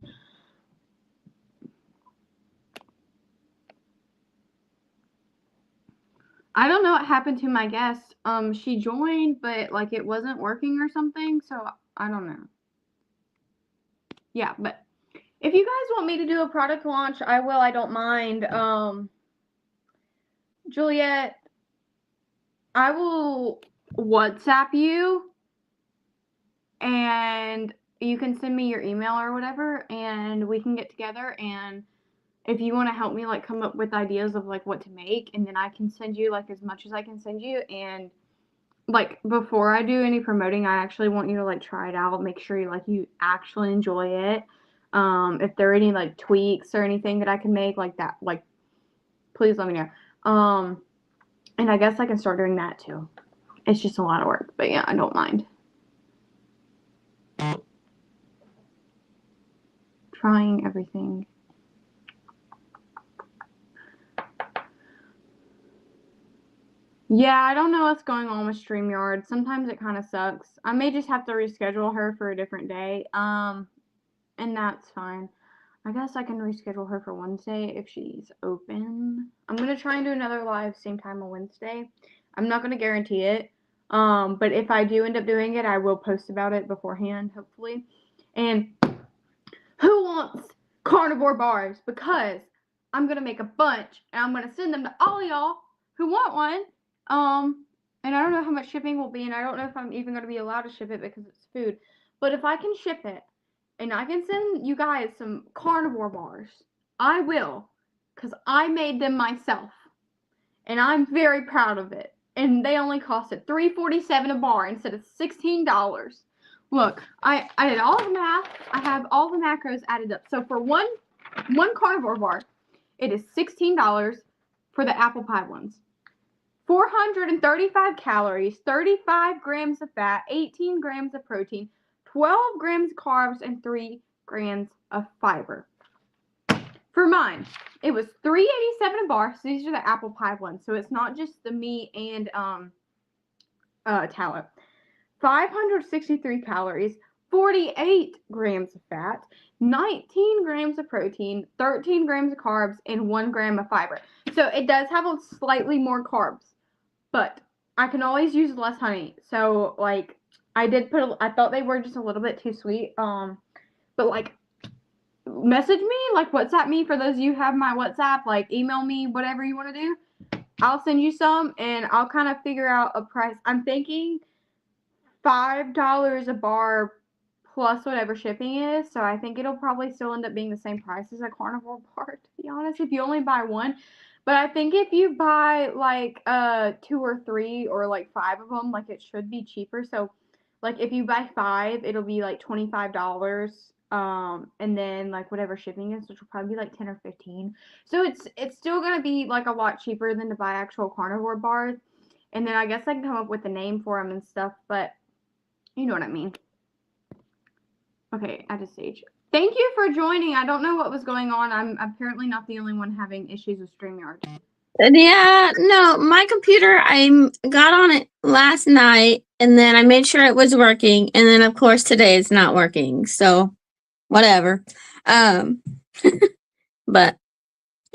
I don't know what happened to my guest. She joined, but like it wasn't working or something, so I don't know. Yeah, but if you guys want me to do a product launch, I will. I don't mind. Juliet, I will WhatsApp you and you can send me your email or whatever and we can get together and if you want to help me like come up with ideas of like what to make and then I can send you like as much as I can send you and like before I do any promoting I actually want you to like try it out, make sure you actually enjoy it. If there are any like tweaks or anything that I can make like that, like please let me know. And I guess I can start doing that too. It's just a lot of work, but yeah, I don't mind. Trying everything. Yeah, I don't know what's going on with StreamYard. Sometimes it kind of sucks. I may just have to reschedule her for a different day. And that's fine. I guess I can reschedule her for Wednesday if she's open. I'm gonna try and do another live same time on Wednesday. I'm not gonna guarantee it. But if I do end up doing it, I will post about it beforehand, hopefully. And who wants carnivore bars? Because I'm gonna make a bunch and I'm gonna send them to all y'all who want one. And I don't know how much shipping will be, and I don't know if I'm even gonna be allowed to ship it because it's food. But if I can ship it and I can send you guys some carnivore bars, I will, because I made them myself. And I'm very proud of it. And they only costed $3.47 a bar instead of $16. Look, I did all the math. I have all the macros added up. So for one carnivore bar, it is $16 for the apple pie ones. 435 calories, 35 grams of fat, 18 grams of protein, 12 grams of carbs, and 3 grams of fiber. For mine, it was $3.87 a bar. So these are the apple pie ones. So it's not just the meat and tallow. 563 calories, 48 grams of fat, 19 grams of protein, 13 grams of carbs, and 1 gram of fiber. So it does have a slightly more carbs, but I can always use less honey. So like I thought they were just a little bit too sweet. But like message me, like WhatsApp me for those of you who have my WhatsApp, like email me, whatever you want to do. I'll send you some and I'll kind of figure out a price. I'm thinking $5 a bar plus whatever shipping is. So I think it'll probably still end up being the same price as a carnivore bar, to be honest, if you only buy one. But I think if you buy like 2 or 3 or like 5 of them, like it should be cheaper. So like if you buy 5, it'll be like $25. And then like whatever shipping is, which will probably be like 10 or 15. So it's still gonna be like a lot cheaper than to buy actual carnivore bars. And then I guess I can come up with a name for them and stuff, but you know what I mean. Okay, at a stage. Thank you for joining. I don't know what was going on. I'm apparently not the only one having issues with StreamYard. Yeah, no, my computer, I got on it last night and then I made sure it was working. And then, of course, today it's not working. So, whatever. Um, but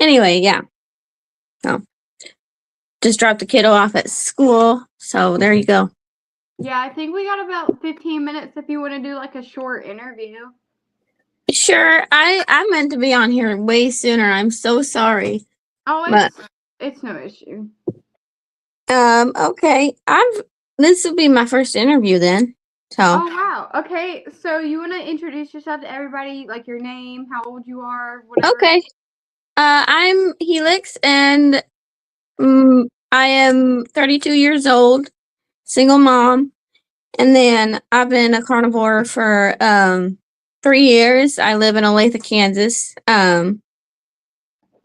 anyway, yeah. So, just dropped the kiddo off at school. So, there you go. Yeah, I think we got about 15 minutes if you want to do like a short interview. Sure, I meant to be on here way sooner. I'm so sorry. Oh, it's no issue. Okay. This will be my first interview then. So, Oh wow. Okay, so you want to introduce yourself to everybody, like your name, how old you are, whatever. okay. I'm Helix and I am 32 years old, single mom, and then I've been a carnivore for 3 years. I live in Olathe, Kansas. There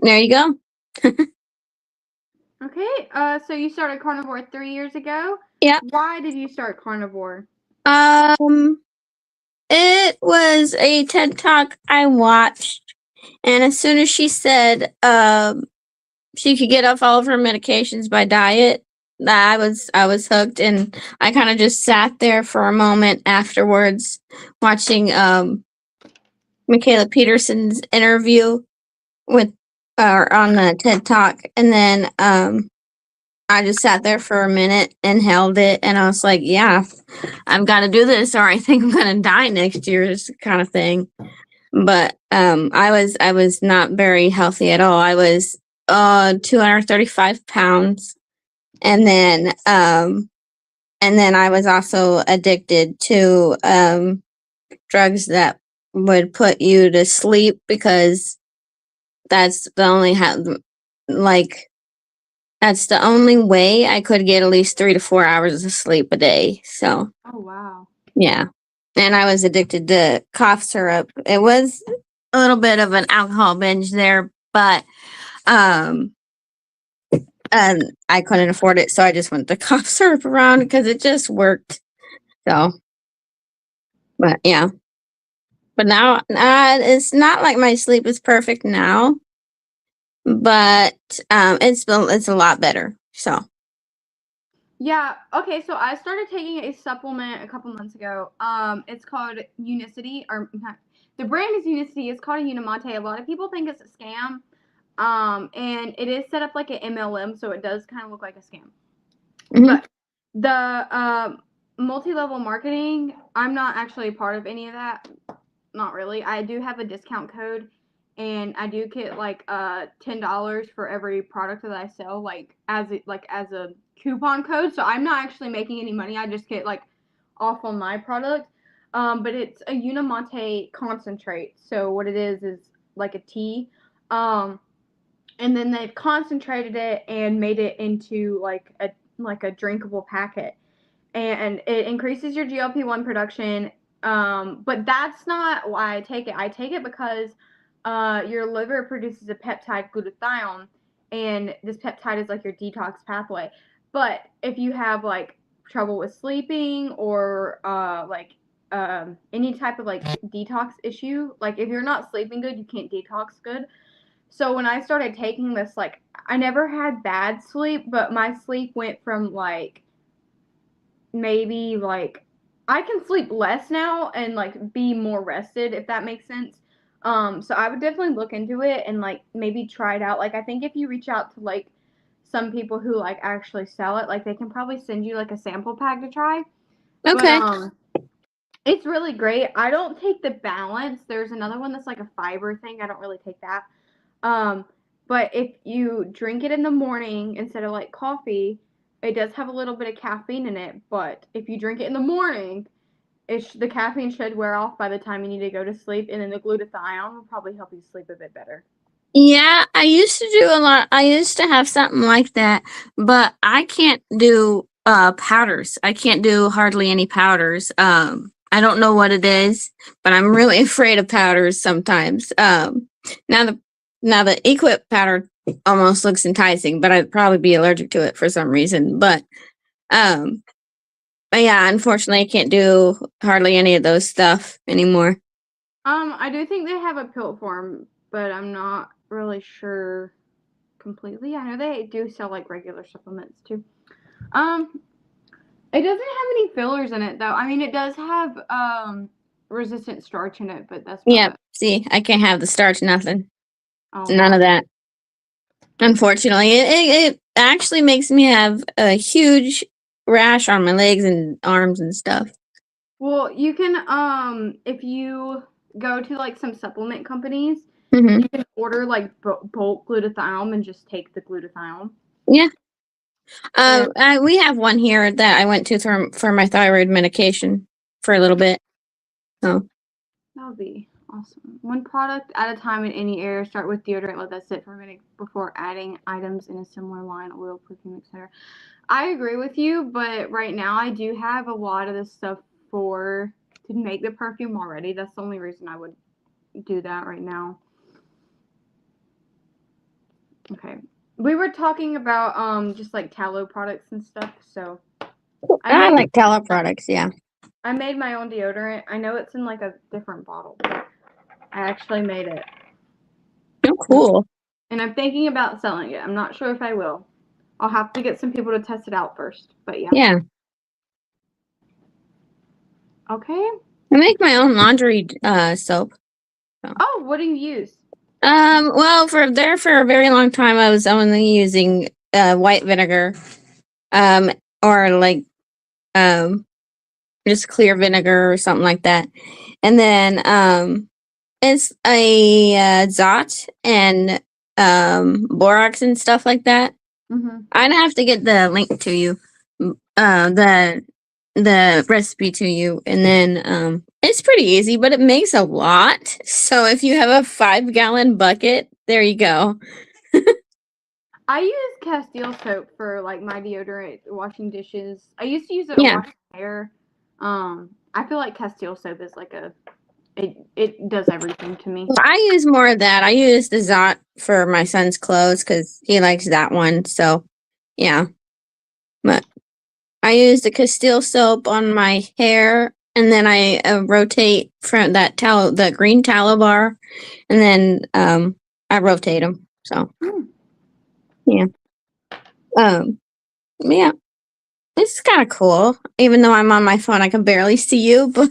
you go. Okay. So you started carnivore 3 years ago. Yeah. Why did you start carnivore? It was a TED Talk I watched, and as soon as she said she could get off all of her medications by diet, I was hooked, and I kind of just sat there for a moment afterwards watching Michaela Peterson's interview with on the TED Talk, and then I just sat there for a minute and held it, and I was like, yeah, I've got to do this or I think I'm going to die next year, this kind of thing. But I was not very healthy at all. I was 235 pounds, and then I was also addicted to drugs that would put you to sleep, because that's the only that's the only way I could get at least 3 to 4 hours of sleep a day. So, Oh wow. yeah. And I was addicted to cough syrup. It was a little bit of an alcohol binge there, but and I couldn't afford it, so I just went the cough syrup around because it just worked. So, but yeah. But now it's not like my sleep is perfect now, but it's a lot better. So, Yeah. Okay. So I started taking a supplement a couple months ago. It's called Unicity, or not, the brand is Unicity. It's called a Unimante. A lot of people think it's a scam. And it is set up like an MLM, so it does kind of look like a scam. Hmm. But the multi-level marketing, I'm not actually a part of any of that. Not really. I do have a discount code, and I do get like $10 for every product that I sell, like as a coupon code. So I'm not actually making any money. I just get like off on my product. But it's a Unimante concentrate. So what it is like a tea. And then they've concentrated it and made it into like a drinkable packet, and it increases your GLP-1 production. But that's not why I take it. I take it because your liver produces a peptide, glutathione, and this peptide is like your detox pathway. But if you have like trouble with sleeping, or any type of like detox issue, like if you're not sleeping good, you can't detox good. So when I started taking this, like, I never had bad sleep, but my sleep went from like maybe like I can sleep less now and like be more rested, if that makes sense. So I would definitely look into it and like maybe try it out. Like I think if you reach out to like some people who like actually sell it, like they can probably send you like a sample pack to try. But Okay. it's really great. I don't take the balance. There's another one that's like a fiber thing. I don't really take that. Um, but if you drink it in the morning instead of like coffee, it does have a little bit of caffeine in it. But if you drink it in the morning, the caffeine should wear off by the time you need to go to sleep, and then the glutathione will probably help you sleep a bit better. Yeah, I used to do a lot. I used to have something like that, but I can't do powders. I can't do hardly any powders. I don't know what it is, but I'm really afraid of powders sometimes. Now the now the Equip powder almost looks enticing, but I'd probably be allergic to it for some reason. Um but yeah, unfortunately I can't do hardly any of those stuff anymore. I do think they have a pill form, but I'm not really sure completely. I know they do sell like regular supplements too. Um, it doesn't have any fillers in it though. I mean, it does have resistant starch in it, but that's about Yep. it. See, I can't have the starch, nothing. Oh None wow. of that. Unfortunately, it actually makes me have a huge rash on my legs and arms and stuff. Well, you can if you go to like some supplement companies, Hmm. you can order like bulk glutathione and just take the glutathione. Yeah. And We have one here that I went to for my thyroid medication for a little bit. So that would be awesome. One product at a time in any area. Start with deodorant. Let that sit for a minute before adding items in a similar line: oil, perfume, etc. I agree with you, but right now I do have a lot of this stuff for to make the perfume already. That's the only reason I would do that right now. Okay. We were talking about just like tallow products and stuff. So I I made like tallow products. Yeah. I made my own deodorant. I know it's in like a different bottle, but I actually made it. Oh, cool. And I'm thinking about selling it. I'm not sure if I will. I'll have to get some people to test it out first. But yeah. Yeah. Okay. I make my own laundry soap. So. Oh, what do you use? Well, for a very long time, I was only using white vinegar, um, or like um, just clear vinegar or something like that. And then it's a Zot and borax and stuff like that. Mhm. I'd have to get the link to you, the recipe to you, and then it's pretty easy, but it makes a lot. So if you have a 5 gallon bucket, there you go. I use Castile soap for like my deodorant, washing dishes. I used to use it to Yeah. wash my hair. I feel like Castile soap is like it does everything to me. I use more of that. I use the Zot for my son's clothes because he likes that one. So, yeah. But I use the Castile soap on my hair, and then I rotate from the green tallow bar, and then I rotate them. So, Hmm. yeah. Um, yeah. This is kind of cool. Even though I'm on my phone, I can barely see you, but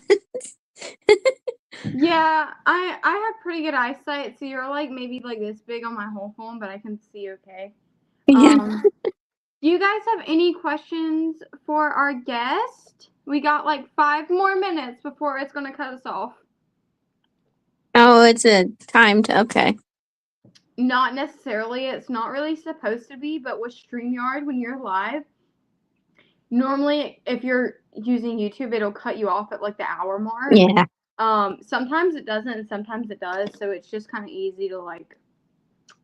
Yeah, I have pretty good eyesight, so you're like maybe like this big on my whole phone, but I can see okay. yeah. Do you guys have any questions for our guest? We got like 5 more minutes before it's gonna cut us off. Oh, it's a timed. Okay. Not necessarily. It's not really supposed to be, but with StreamYard, when you're live, normally if you're using YouTube, it'll cut you off at like the hour mark. Yeah. Sometimes it doesn't, and sometimes it does. So it's just kind of easy to like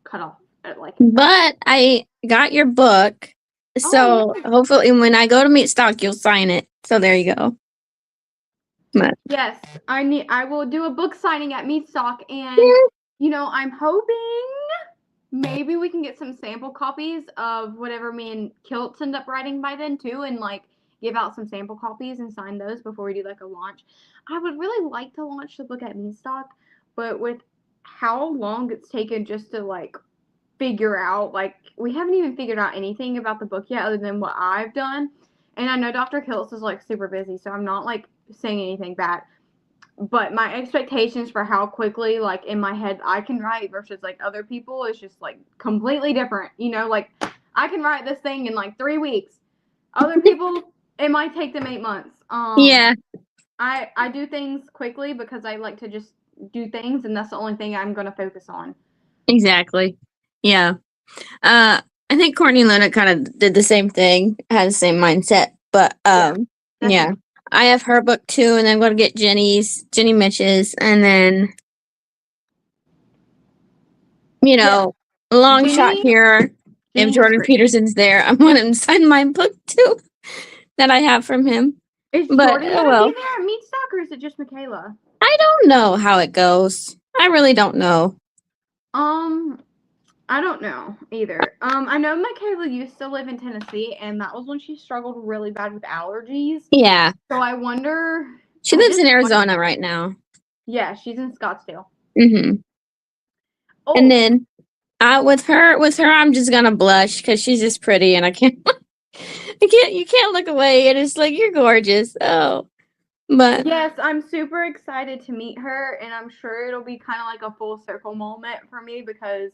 cut off at like. But I got your book, so yes. hopefully when I go to meet stock, you'll sign it. So there you go. But Yes, I will do a book signing at Meatstock, and I'm hoping maybe we can get some sample copies of whatever me and Kilts end up writing by then too, and like give out some sample copies and sign those before we do like a launch. I would really like to launch the book at Meatstock, but with how long it's taken just to like figure out, like we haven't even figured out anything about the book yet other than what I've done. And I know Dr. Kilts is like super busy, so I'm not like saying anything bad. But my expectations for how quickly, like in my head, I can write versus like other people is just like completely different. Like I can write this thing in like 3 weeks. Other people, it might take them 8 months. yeah, I do things quickly because I like to just do things, and that's the only thing I'm gonna focus on. exactly. Yeah. I think Courtney Luna kind of did the same thing, had the same mindset. But yeah. I have her book too, and then I'm gonna get Jenny Mitch's, and then long shot here. If Jordan Peterson's there, I want him to sign my book too that I have from him. Is Jordan gonna be there at Meatstock, or is it just Michaela? I don't know how it goes. I really don't know. I don't know either. I know Michaela used to live in Tennessee, and that was when she struggled really bad with allergies. Yeah. So I wonder. She lives in Arizona right now. Yeah, she's in Scottsdale. Mm-hmm. Oh. And then with her, I'm just gonna blush because she's just pretty, and you can't look away. And it's like, you're gorgeous. Oh. But yes, I'm super excited to meet her, and I'm sure it'll be kind of like a full circle moment for me because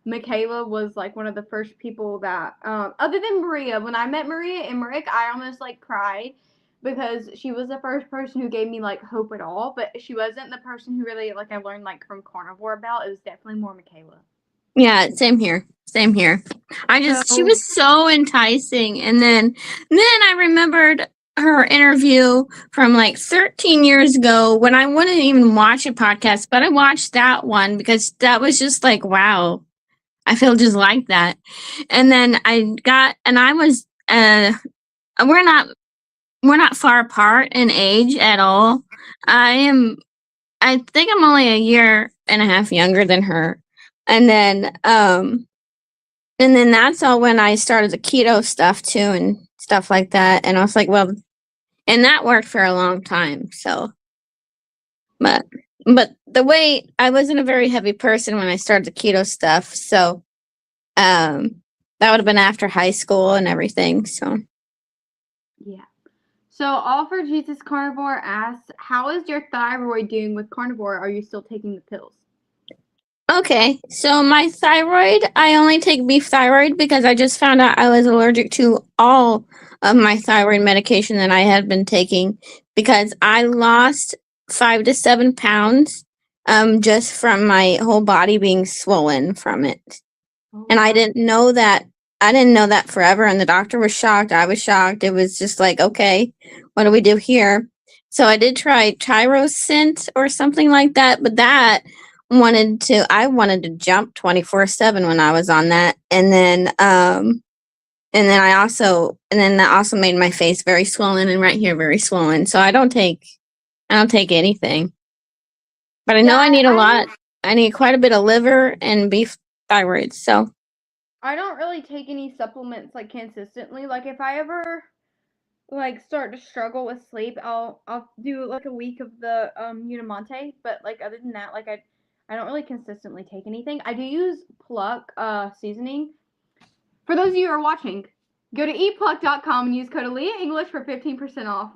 Michaela was like one of the first people that, other than Maria, when I met Maria and Marick, I almost like cried because she was the first person who gave me like hope at all, but she wasn't the person who really like I learned like from Carnivore about. It was definitely more Michaela. Yeah, same here. She was so enticing, and then I remembered her interview from like 13 years ago when I wouldn't even watch a podcast, but I watched that one because that was just like, wow, I feel just like that. And then I was, we're not far apart in age at all. I think I'm only a year and a half younger than her. And then that's all when I started the keto stuff too and stuff like that. And I was like, well, and that worked for a long time. So, but the way I wasn't a very heavy person when I started the keto stuff. So, that would have been after high school and everything. So, yeah. So, All for Jesus Carnivore asks, how is your thyroid doing with Carnivore? Are you still taking the pills? Okay, so my thyroid, I only take beef thyroid because I just found out I was allergic to all of my thyroid medication that I had been taking because I lost 5 to 7 pounds just from my whole body being swollen from it. Oh. And I didn't know that. Forever, and the doctor was shocked. I was shocked. It was just like, okay, what do we do here? So I did try Tyrosint or something like that, but I wanted to jump 24/7 when I was on that. And then that also made my face very swollen and right here very swollen. So I don't take anything. But I know I need a lot. I need quite a bit of liver and beef thyroid. So I don't really take any supplements like consistently. Like if I ever like start to struggle with sleep, I'll do like a week of the Unimonte, but like other than that, like I don't really consistently take anything. I do use Pluck seasoning. For those of you who are watching, Go to eatpluck.com and use code Aaliyah English for 15% off.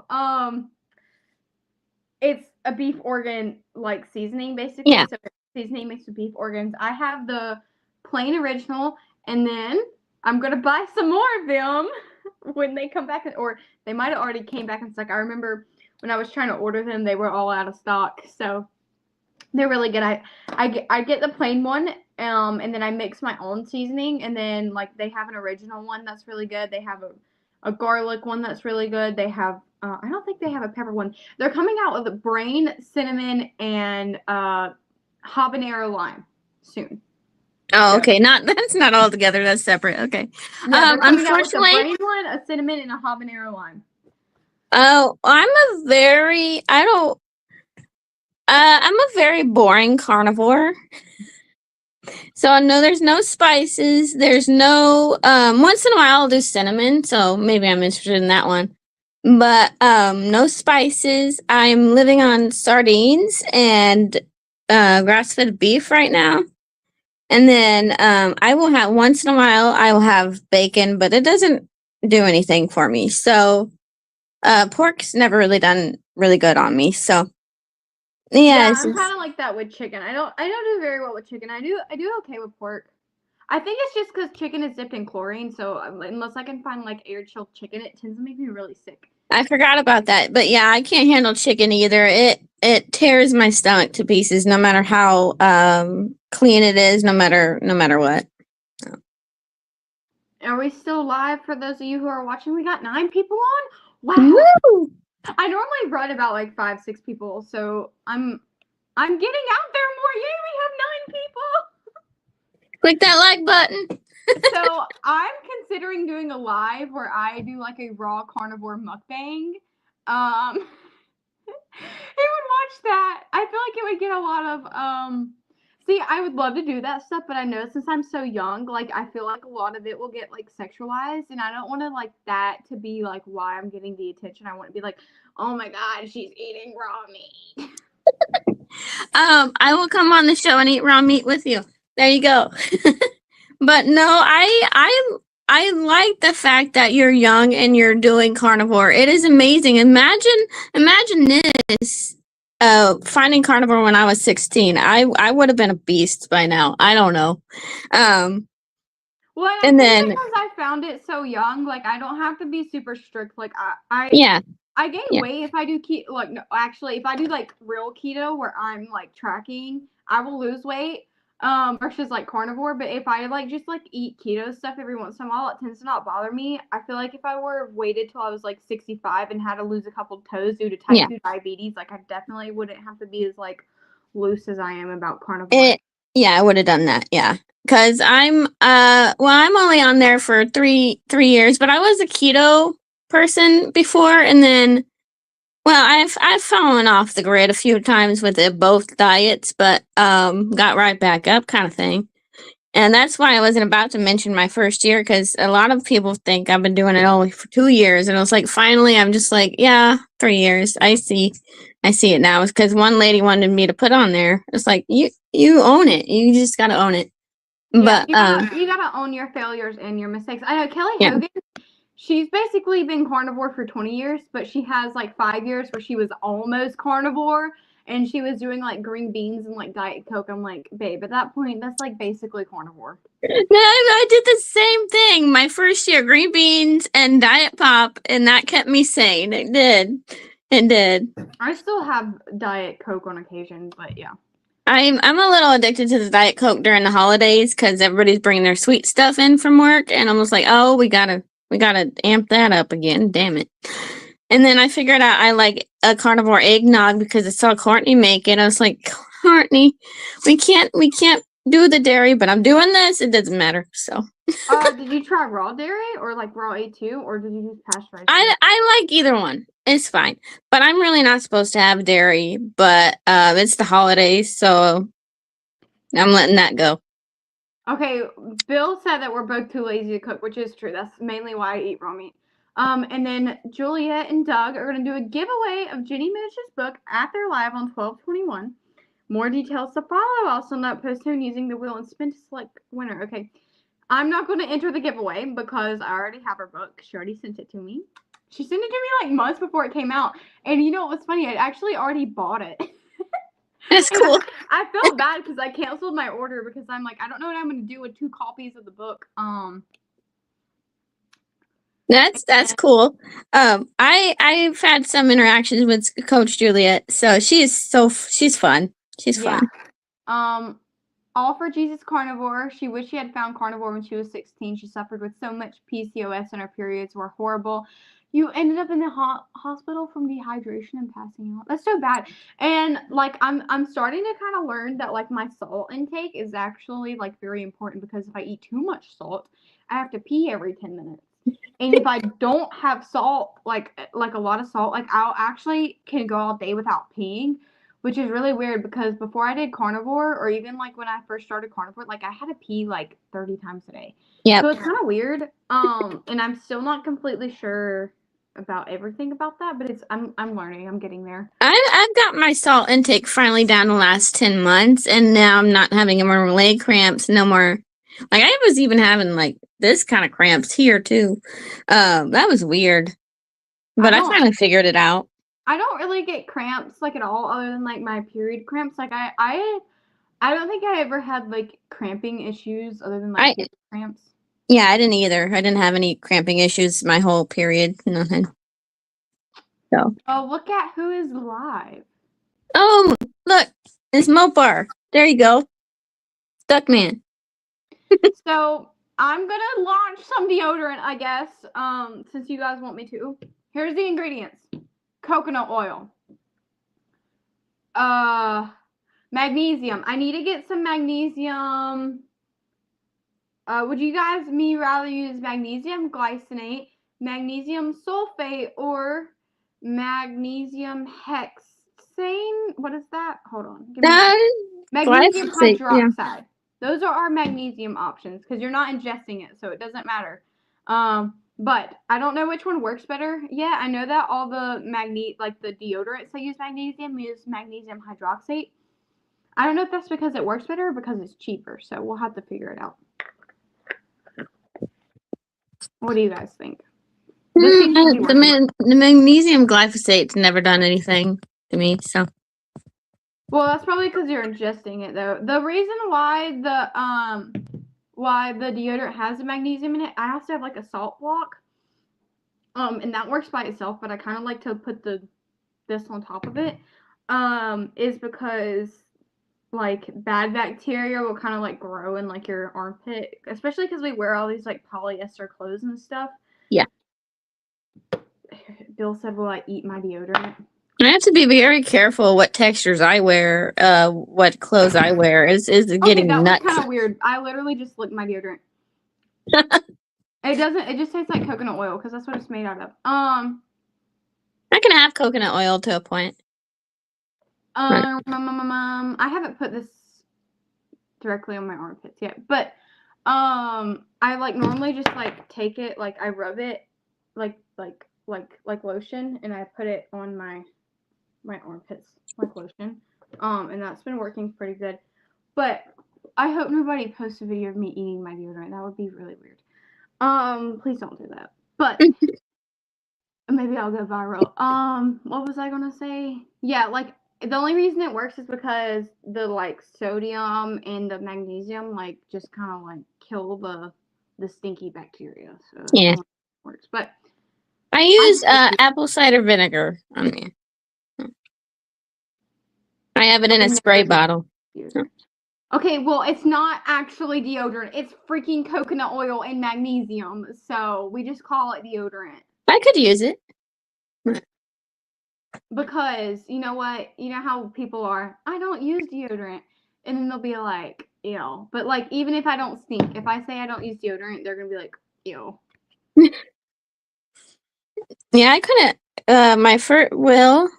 It's a beef organ like seasoning basically. Yeah. So it's seasoning mixed with beef organs. I have the plain original, and then I'm gonna buy some more of them when they come back, or they might have already came back in stock. I remember when I was trying to order them, they were all out of stock. So they're really good. I get the plain one, and then I mix my own seasoning, and then like they have an original one that's really good. They have a garlic one that's really good. They have I don't think they have a pepper one. They're coming out with a brain, cinnamon, and habanero lime soon. Oh, So, okay. Not that's not all together. That's separate. Okay. yeah, they're coming out with a Unfortunately, brain one, a cinnamon, and a habanero lime. oh, I'm a very boring carnivore. So I know there's no spices. There's no once in a while I'll do cinnamon, so maybe I'm interested in that one. But no spices. I'm living on sardines and grass-fed beef right now. And then I will have once in a while I will have bacon, but it doesn't do anything for me. So pork's never really done really good on me. So Yeah, yes, I'm kind of like that with chicken. I don't do very well with chicken. I do okay with pork. I think it's just because chicken is dipped in chlorine, so unless I can find like air chilled chicken, it tends to make me really sick. I forgot about that. But yeah, I can't handle chicken either. It tears my stomach to pieces no matter how clean it is, no matter what. Are we still live for those of you who are watching? We got 9 people on. Wow. Woo! I normally run about like 5, 6 people, so I'm getting out there more. Yay, we have 9 people. Click that like button. So I'm considering doing a live where I do like a raw carnivore mukbang. He would watch that. I feel like it would get a lot of see, I would love to do that stuff, but I know since I'm so young, like I feel like a lot of it will get like sexualized, and I don't want to like that to be like why I'm getting the attention. I want to be like, "Oh my god, she's eating raw meat." I will come on the show and eat raw meat with you. There you go. But no, I like the fact that you're young and you're doing carnivore. It is amazing. Imagine this. Finding carnivore when I was 16. I would have been a beast by now. I don't know. Well, And I then think because I found it so young, like I don't have to be super strict. Like yeah, I gain yeah, weight if I do keto. Like no, actually, if I do like real keto where I'm like tracking, I will lose weight. Versus like carnivore. But if I like just like eat keto stuff every once in a while, it tends to not bother me. I feel like if I were waited till I was like 65 and had to lose a couple toes due to type yeah. 2 diabetes, like I definitely wouldn't have to be as like loose as I am about carnivore. It yeah, I would have done that. Yeah. Cuz I'm only on there for 3 years, but I was a keto person before and then well, I've fallen off the grid a few times with both diets, but got right back up kind of thing. And that's why I wasn't about to mention my first year because a lot of people think I've been doing it only for 2 years, and I was like, finally, I'm just like, yeah, 3 years. I see it now. It's because one lady wanted me to put on there. It's like you own it. You just gotta own it. Yeah, But you gotta own your failures and your mistakes. I know Kelly yeah, Hogan. She's basically been carnivore for 20 years, but she has like 5 years where she was almost carnivore and she was doing like green beans and like Diet Coke. I'm like, babe, at that point, that's like basically carnivore. I did the same thing my first year, green beans and diet pop, and that kept me sane. It did. It did. I still have Diet Coke on occasion, but yeah. I'm a little addicted to the Diet Coke during the holidays because everybody's bringing their sweet stuff in from work, and I'm just like, oh, we gotta amp that up again. Damn it! And then I figured out I like a carnivore eggnog because I saw Courtney make it. I was like, Courtney, we can't do the dairy, but I'm doing this. It doesn't matter. So Did you try raw dairy or like raw A2 or did you use pasteurized? I like either one. It's fine, but I'm really not supposed to have dairy. But it's the holidays, so I'm letting that go. Okay, Bill said that we're both too lazy to cook, which is true. That's mainly why I eat raw meat. And then Juliet and Doug are going to do a giveaway of Jenny Minich's book at their live on 12/21. More details to follow. Also, not post soon using the wheel and spin to select winner. Okay. I'm not going to enter the giveaway because I already have her book. She already sent it to me. She sent it to me like months before it came out. And you know what was funny? I actually already bought it. That's And cool. I felt bad because I canceled my order because I'm like, I don't know what I'm going to do with 2 copies of the book. That's cool. I've had some interactions with Coach Juliet, so she's fun. She's Yeah. fun. All for Jesus Carnivore. She wished she had found Carnivore when she was 16. She suffered with so much PCOS and her periods were horrible. You ended up in the hospital from dehydration and passing out. That's so bad. And like I'm starting to kind of learn that like my salt intake is actually like very important because if I eat too much salt, I have to pee every 10 minutes. And if I don't have salt, like a lot of salt, like I'll actually can go all day without peeing, which is really weird because before I did Carnivore or even like when I first started Carnivore, like I had to pee like 30 times a day. Yep. So it's kind of weird. And I'm still not completely sure about everything about that, but I'm learning. I'm getting there. I've got my salt intake finally down the last 10 months, and now I'm not having any more leg cramps, no more. Like, I was even having, like, this kind of cramps here, too. That was weird. But I finally figured it out. I don't really get cramps, like, at all, other than, like, my period cramps. Like, I don't think I ever had, like, cramping issues other than, like, period cramps. Yeah, I didn't either. I didn't have any cramping issues my whole period. Nothing. So. Oh, look at who is live. Oh, look. It's Mopar. There you go. Stuckman. So, I'm gonna launch some deodorant, I guess, since you guys want me to. Here's the ingredients. Coconut oil. Magnesium. I need to get some magnesium. Would you guys rather use magnesium glycinate, magnesium sulfate, or magnesium hexane? What is that? Hold on. Magnesium hydroxide. Yeah. Those are our magnesium options because you're not ingesting it, so it doesn't matter. But I don't know which one works better. Yeah, I know that all the like the deodorants that use magnesium hydroxide. I don't know if that's because it works better or because it's cheaper, so we'll have to figure it out. What do you guys think? The magnesium glyphosate's never done anything to me, so. Well, that's probably because you're ingesting it, though. The reason why the deodorant has the magnesium in it, I also have like a salt block, and that works by itself. But I kind of like to put this on top of it, is because like bad bacteria will kind of like grow in like your armpit, especially because we wear all these like polyester clothes and stuff. Yeah. Bill said, "Will I eat my deodorant?" I have to be very careful what textures I wear, what clothes I wear. Is getting that nuts. was kind of weird. I literally just licked my deodorant. It just tastes like coconut oil because that's what it's made out of. I can have coconut oil to a point. I haven't put this directly on my armpits yet, but I like normally just like take it, like I rub it like lotion, and I put it on my armpits like lotion. And that's been working pretty good. But I hope nobody posts a video of me eating my deodorant. That would be really weird. Please don't do that. But maybe I'll go viral. What was I gonna say? Yeah, like the only reason it works is because the like sodium and the magnesium like just kind of like kill the stinky bacteria. So yeah, it works. But I use apple cider vinegar on me. I have it in a spray bottle. Okay, well, it's not actually deodorant. It's freaking coconut oil and magnesium. So we just call it deodorant. I could use it. Because, you know what? You know how people are, I don't use deodorant. And then they'll be like, ew. But, like, even if I don't stink, if I say I don't use deodorant, they're going to be like, ew. Yeah, I couldn't, my first, well,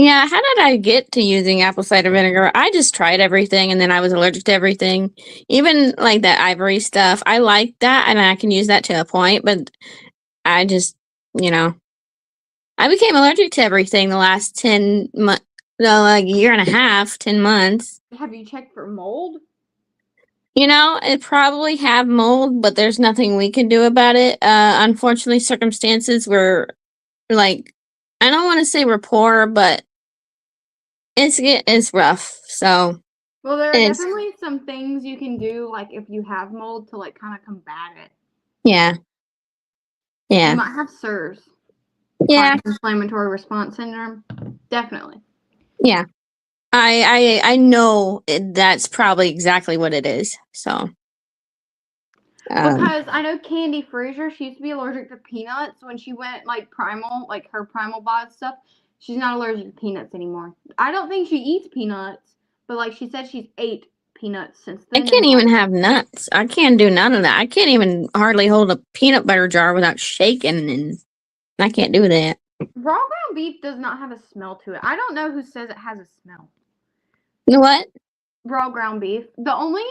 yeah, how did I get to using apple cider vinegar? I just tried everything, and then I was allergic to everything. Even, like, that ivory stuff. I like that, and I can use that to a point, but I just, I became allergic to everything the last 10 months, like a year and a half, 10 months. Have you checked for mold? It probably have mold, but there's nothing we can do about it. Unfortunately, circumstances were like, I don't want to say we're poor, but it's rough. So Well, there are it's definitely some things you can do, like if you have mold, to like kind of combat it. yeah, You yeah, might have SIRS, yeah, chronic inflammatory response syndrome. Definitely. yeah. I know that's probably exactly what it is. So um, Because I know Candy Fraser, she used to be allergic to peanuts when she went like primal, like her primal bod stuff. She's not allergic to peanuts anymore. I don't think she eats peanuts, but like she said, she's ate peanuts since I then, and can't like even have nuts. I can't do none of that. I can't even hardly hold a peanut butter jar without shaking, and I can't do that. raw ground beef does not have a smell to it. I don't know who says it has a smell. You know what? Raw ground beef. The only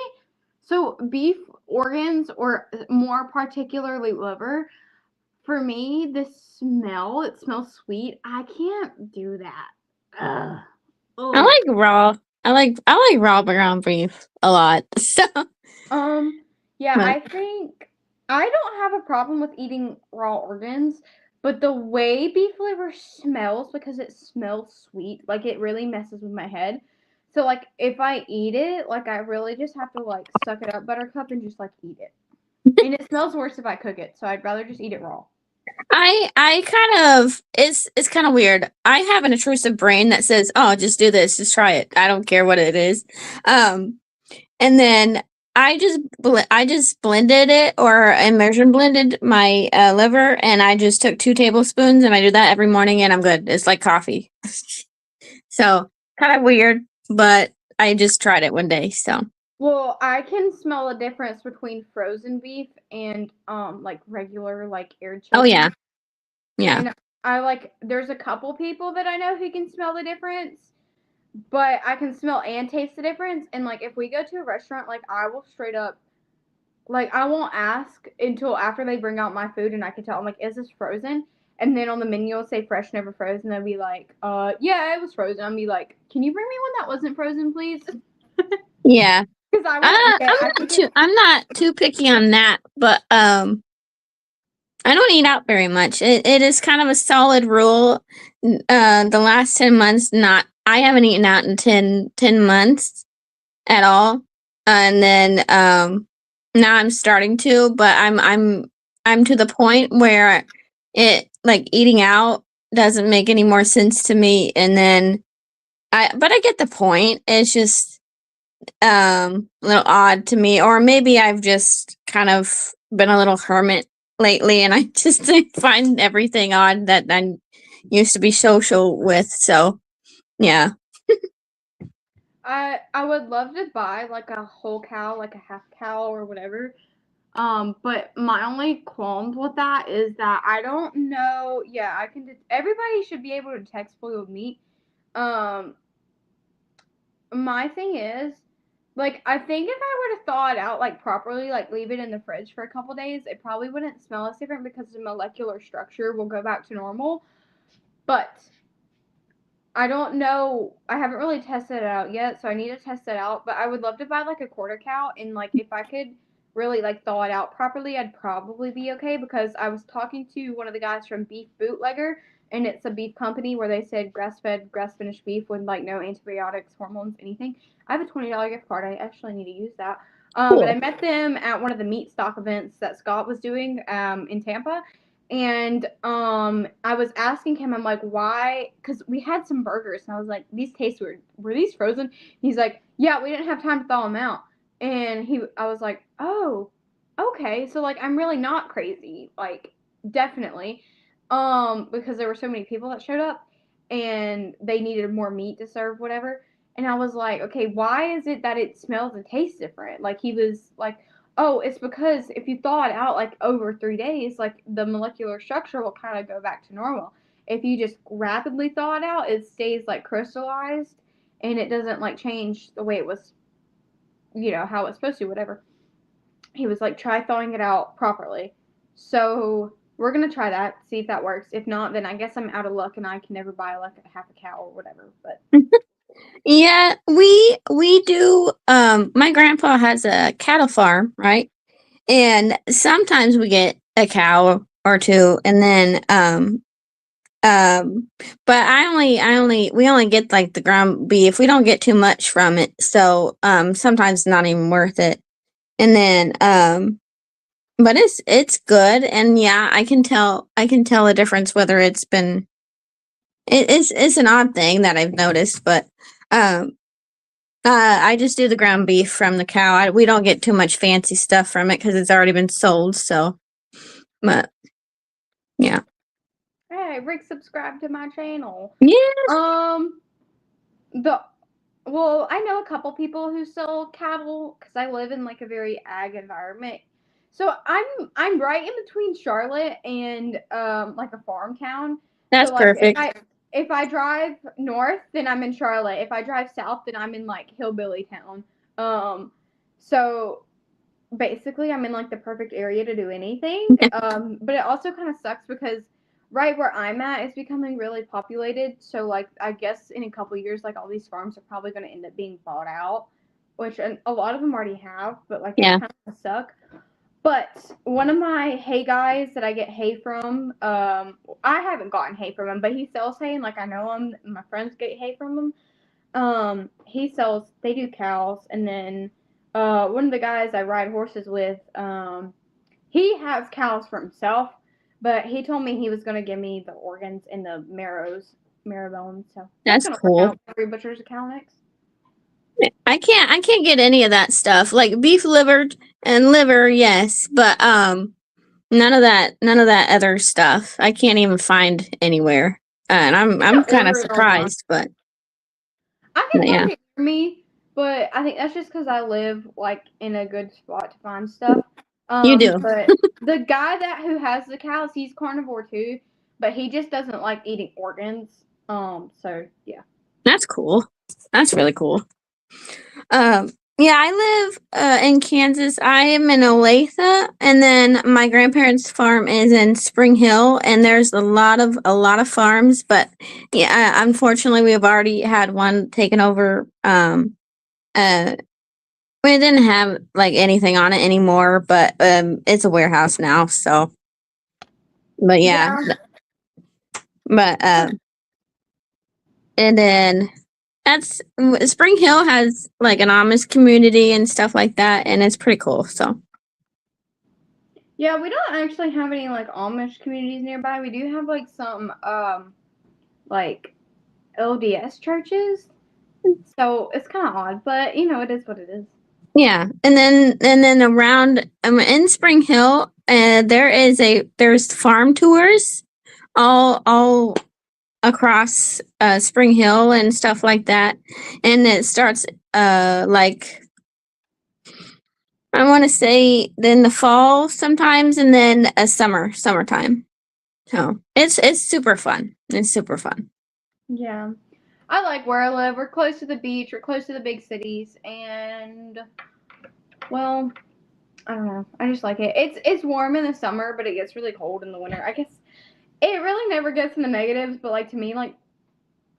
so beef organs, or more particularly liver, for me, the smell, it smells sweet. I can't do that. Ugh. I Ugh. like raw. I like raw ground beef a lot. So, Um, yeah, but I think I don't have a problem with eating raw organs, but the way beef liver smells, because it smells sweet, like it really messes with my head. So like if I eat it, like I really just have to like suck it up, buttercup, and just like eat it. And it smells worse if I cook it, so I'd rather just eat it raw. I kind of it's kind of weird. I have an intrusive brain that says, "Oh, just do this, just try it. I don't care what it is." And then I just blended it or immersion blended my liver, and I just took 2 tablespoons, and I do that every morning, and I'm good. It's like coffee. So kind of weird, but I just tried it one day. So Well, I can smell a difference between frozen beef and like regular like air oh chilled yeah, beef. yeah. And I like there's a couple people that I know who can smell the difference, but I can smell and taste the difference. And like if we go to a restaurant, like I will straight up, like I won't ask until after they bring out my food and I can tell, I'm like, is this frozen? And then on the menu it'll say fresh, never frozen. They'll be like, yeah, it was frozen. I'll be like, can you bring me one that wasn't frozen, please? Yeah. Because I won't get. I think it's I'm not too picky on that, but I don't eat out very much. It is kind of a solid rule. The last 10 months, not I haven't eaten out in 10 months at all, and then now I'm starting to, but I'm to the point where it like eating out doesn't make any more sense to me, and then but I get the point. It's just a little odd to me, or maybe I've just kind of been a little hermit lately, and I just find everything odd that I used to be social with. So yeah. I would love to buy like a whole cow, like a half cow or whatever. But my only qualms with that is that I don't know. Yeah, I can. Everybody should be able to text boiled meat. Um, my thing is, like, I think if I were to thaw it out like properly, like leave it in the fridge for a couple days, it probably wouldn't smell as different because the molecular structure will go back to normal. But I don't know. I haven't really tested it out yet, so I need to test it out. But I would love to buy like a quarter cow, and like if I could really like thaw it out properly, I'd probably be okay. Because I was talking to one of the guys from Beef Bootlegger, and it's a beef company where they said grass fed, grass finished beef with like no antibiotics, hormones, anything. I have a $20 gift card. I actually need to use that. But I Cool. met them at one of the meat stock events that Scott was doing in Tampa, and I was asking him, I'm like, why? Because we had some burgers, and I was like, these taste weird. Were these frozen? He's like, yeah, we didn't have time to thaw them out. And I was like, oh, okay. So like, I'm really not crazy. Like, definitely, because there were so many people that showed up, and they needed more meat to serve, whatever. And I was like, okay, why is it that it smells and tastes different? Like he was like, oh, it's because if you thaw it out like over 3 days, like the molecular structure will kind of go back to normal. If you just rapidly thaw it out, it stays like crystallized and it doesn't like change the way it was, how it's supposed to, whatever. He was like, try thawing it out properly. So we're gonna try that, see if that works. If not, then I guess I'm out of luck and I can never buy like a half a cow or whatever. But Yeah, we do. My grandpa has a cattle farm, right? And sometimes we get a cow or two, and then um, but we only get like the ground beef. We don't get too much from it, so sometimes it's not even worth it. And then but it's good, and yeah, I can tell a difference whether it's been. It's an odd thing that I've noticed, but um I just do the ground beef from the cow. We don't get too much fancy stuff from it because it's already been sold. So, but yeah, Hey, Rick, subscribe to my channel. yeah, Um, the well, I know a couple people who sell cattle because I live in like a very ag environment. So I'm right in between Charlotte and like a farm town. So that's like perfect. if I drive north, then I'm in Charlotte. If I drive south, then I'm in like hillbilly town. Um, so basically I'm in like the perfect area to do anything. But it also kind of sucks because right where I'm at is becoming really populated. So like I guess in a couple years, like all these farms are probably going to end up being bought out, which a lot of them already have. But like that's Yeah, kind of suck. But one of my hay guys that I get hay from, I haven't gotten hay from him, but he sells hay, and like I know him. My friends get hay from him. He sells. They do cows, and then one of the guys I ride horses with, he has cows for himself, but he told me he was going to give me the organs and the marrow bones. So that's that's going to work cool. out. Every butcher's a cow next. I can't get any of that stuff like beef liver and liver, yes, but none of that other stuff. I can't even find anywhere, and I I'm can kind of order it online. surprised, I can but yeah, find it near me, but I think that's just because I live like in a good spot to find stuff. you do. But the guy that who has the cows, he's carnivore too, but he just doesn't like eating organs. So yeah. That's cool. That's really cool. Yeah, I live in Kansas. I am in Olathe, and then my grandparents' farm is in Spring Hill, and there's a lot of farms, but yeah, unfortunately, we've already had one taken over. Uh, we didn't have like anything on it anymore, but it's a warehouse now. So, but yeah, Yeah. but and then that's Spring Hill has like an Amish community and stuff like that, and it's pretty cool. So. Yeah, we don't actually have any like Amish communities nearby. We do have like some like LDS churches. So it's kind of odd, but you know, it is what it is. Yeah, and then around in Spring Hill, there's farm tours all across Spring Hill and stuff like that, and it starts like I want to say in the fall sometimes, and then summertime. So it's super fun. It's super fun. Yeah. I like where I live. We're close to the beach. We're close to the big cities, and well, I don't know. I just like it. It's warm in the summer, but it gets really cold in the winter. I guess it really never gets in the negatives, but like to me, like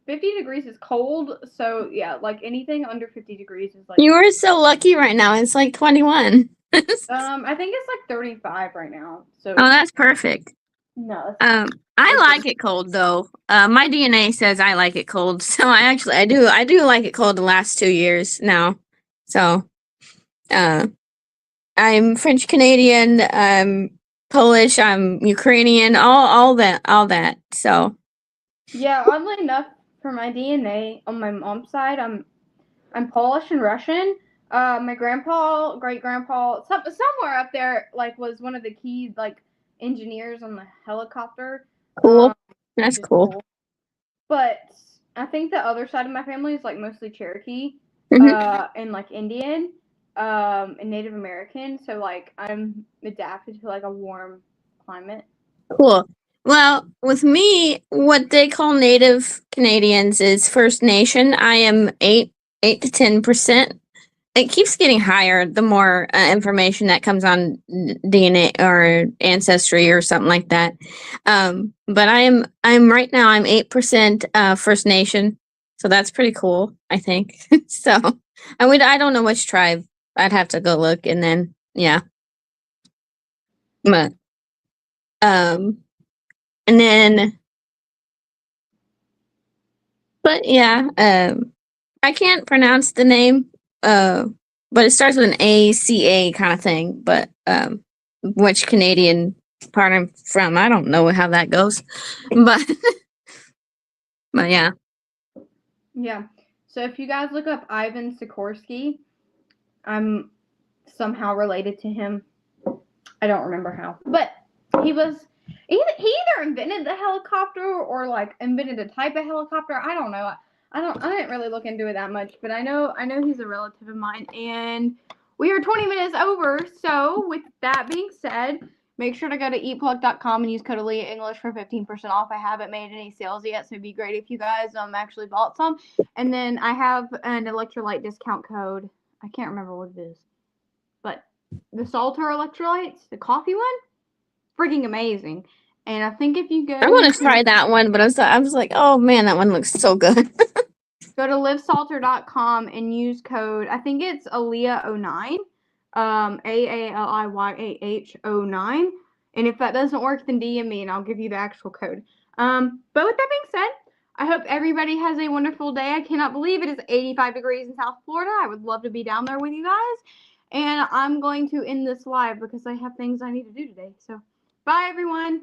50 degrees is cold. So yeah, like anything under 50 degrees is like. You are so lucky right now. It's like 21. I think it's like 35 right now. So Oh, that's perfect. no, I it's like it cold though. My DNA says I like it cold, so I do like it cold the last 2 years now. So, uh, I'm French Canadian, I'm Polish, I'm Ukrainian, all that. So, yeah. Oddly enough, for my DNA on my mom's side, I'm Polish and Russian. My grandpa, great grandpa, somewhere up there, like was one of the key like engineers on the helicopter. cool. Which That's is cool. cool. But I think the other side of my family is like mostly Cherokee, Hmm. and like Indian, and Native American. So like I'm adapted to like a warm climate. Cool. Well, with me, what they call Native Canadians is First Nation. I am 8 to 10%. It keeps getting higher the more information that comes on DNA or ancestry or something like that. But I'm right now I'm 8% First Nation. So that's pretty cool, I think. So I don't know which tribe. I'd have to go look and then yeah. But and then but yeah, I can't pronounce the name. But it starts with an ACA kind of thing. But which Canadian part I'm from, I don't know how that goes. But but yeah. Yeah. So if you guys look up Ivan Sikorsky, I'm somehow related to him. I don't remember how, but he either invented the helicopter or like invented a type of helicopter. I don't know. I didn't really look into it that much, but I know he's a relative of mine, and we are 20 minutes over. So with that being said, make sure to go to eatplug.com and use code Aaliyah English for 15% off. I haven't made any sales yet, so it'd be great if you guys actually bought some. And then I have an electrolyte discount code. I can't remember what it is, but the Salter electrolytes, the coffee one, freaking amazing. And I think if you go, I want to try that one, but I was like, oh man, that one looks so good. go to livesalter.com and use code, I think it's Aaliyah09, AALIYAH09. And if that doesn't work, then DM me and I'll give you the actual code. But with that being said, I hope everybody has a wonderful day. I cannot believe it is 85 degrees in South Florida. I would love to be down there with you guys. And I'm going to end this live because I have things I need to do today. So, bye everyone.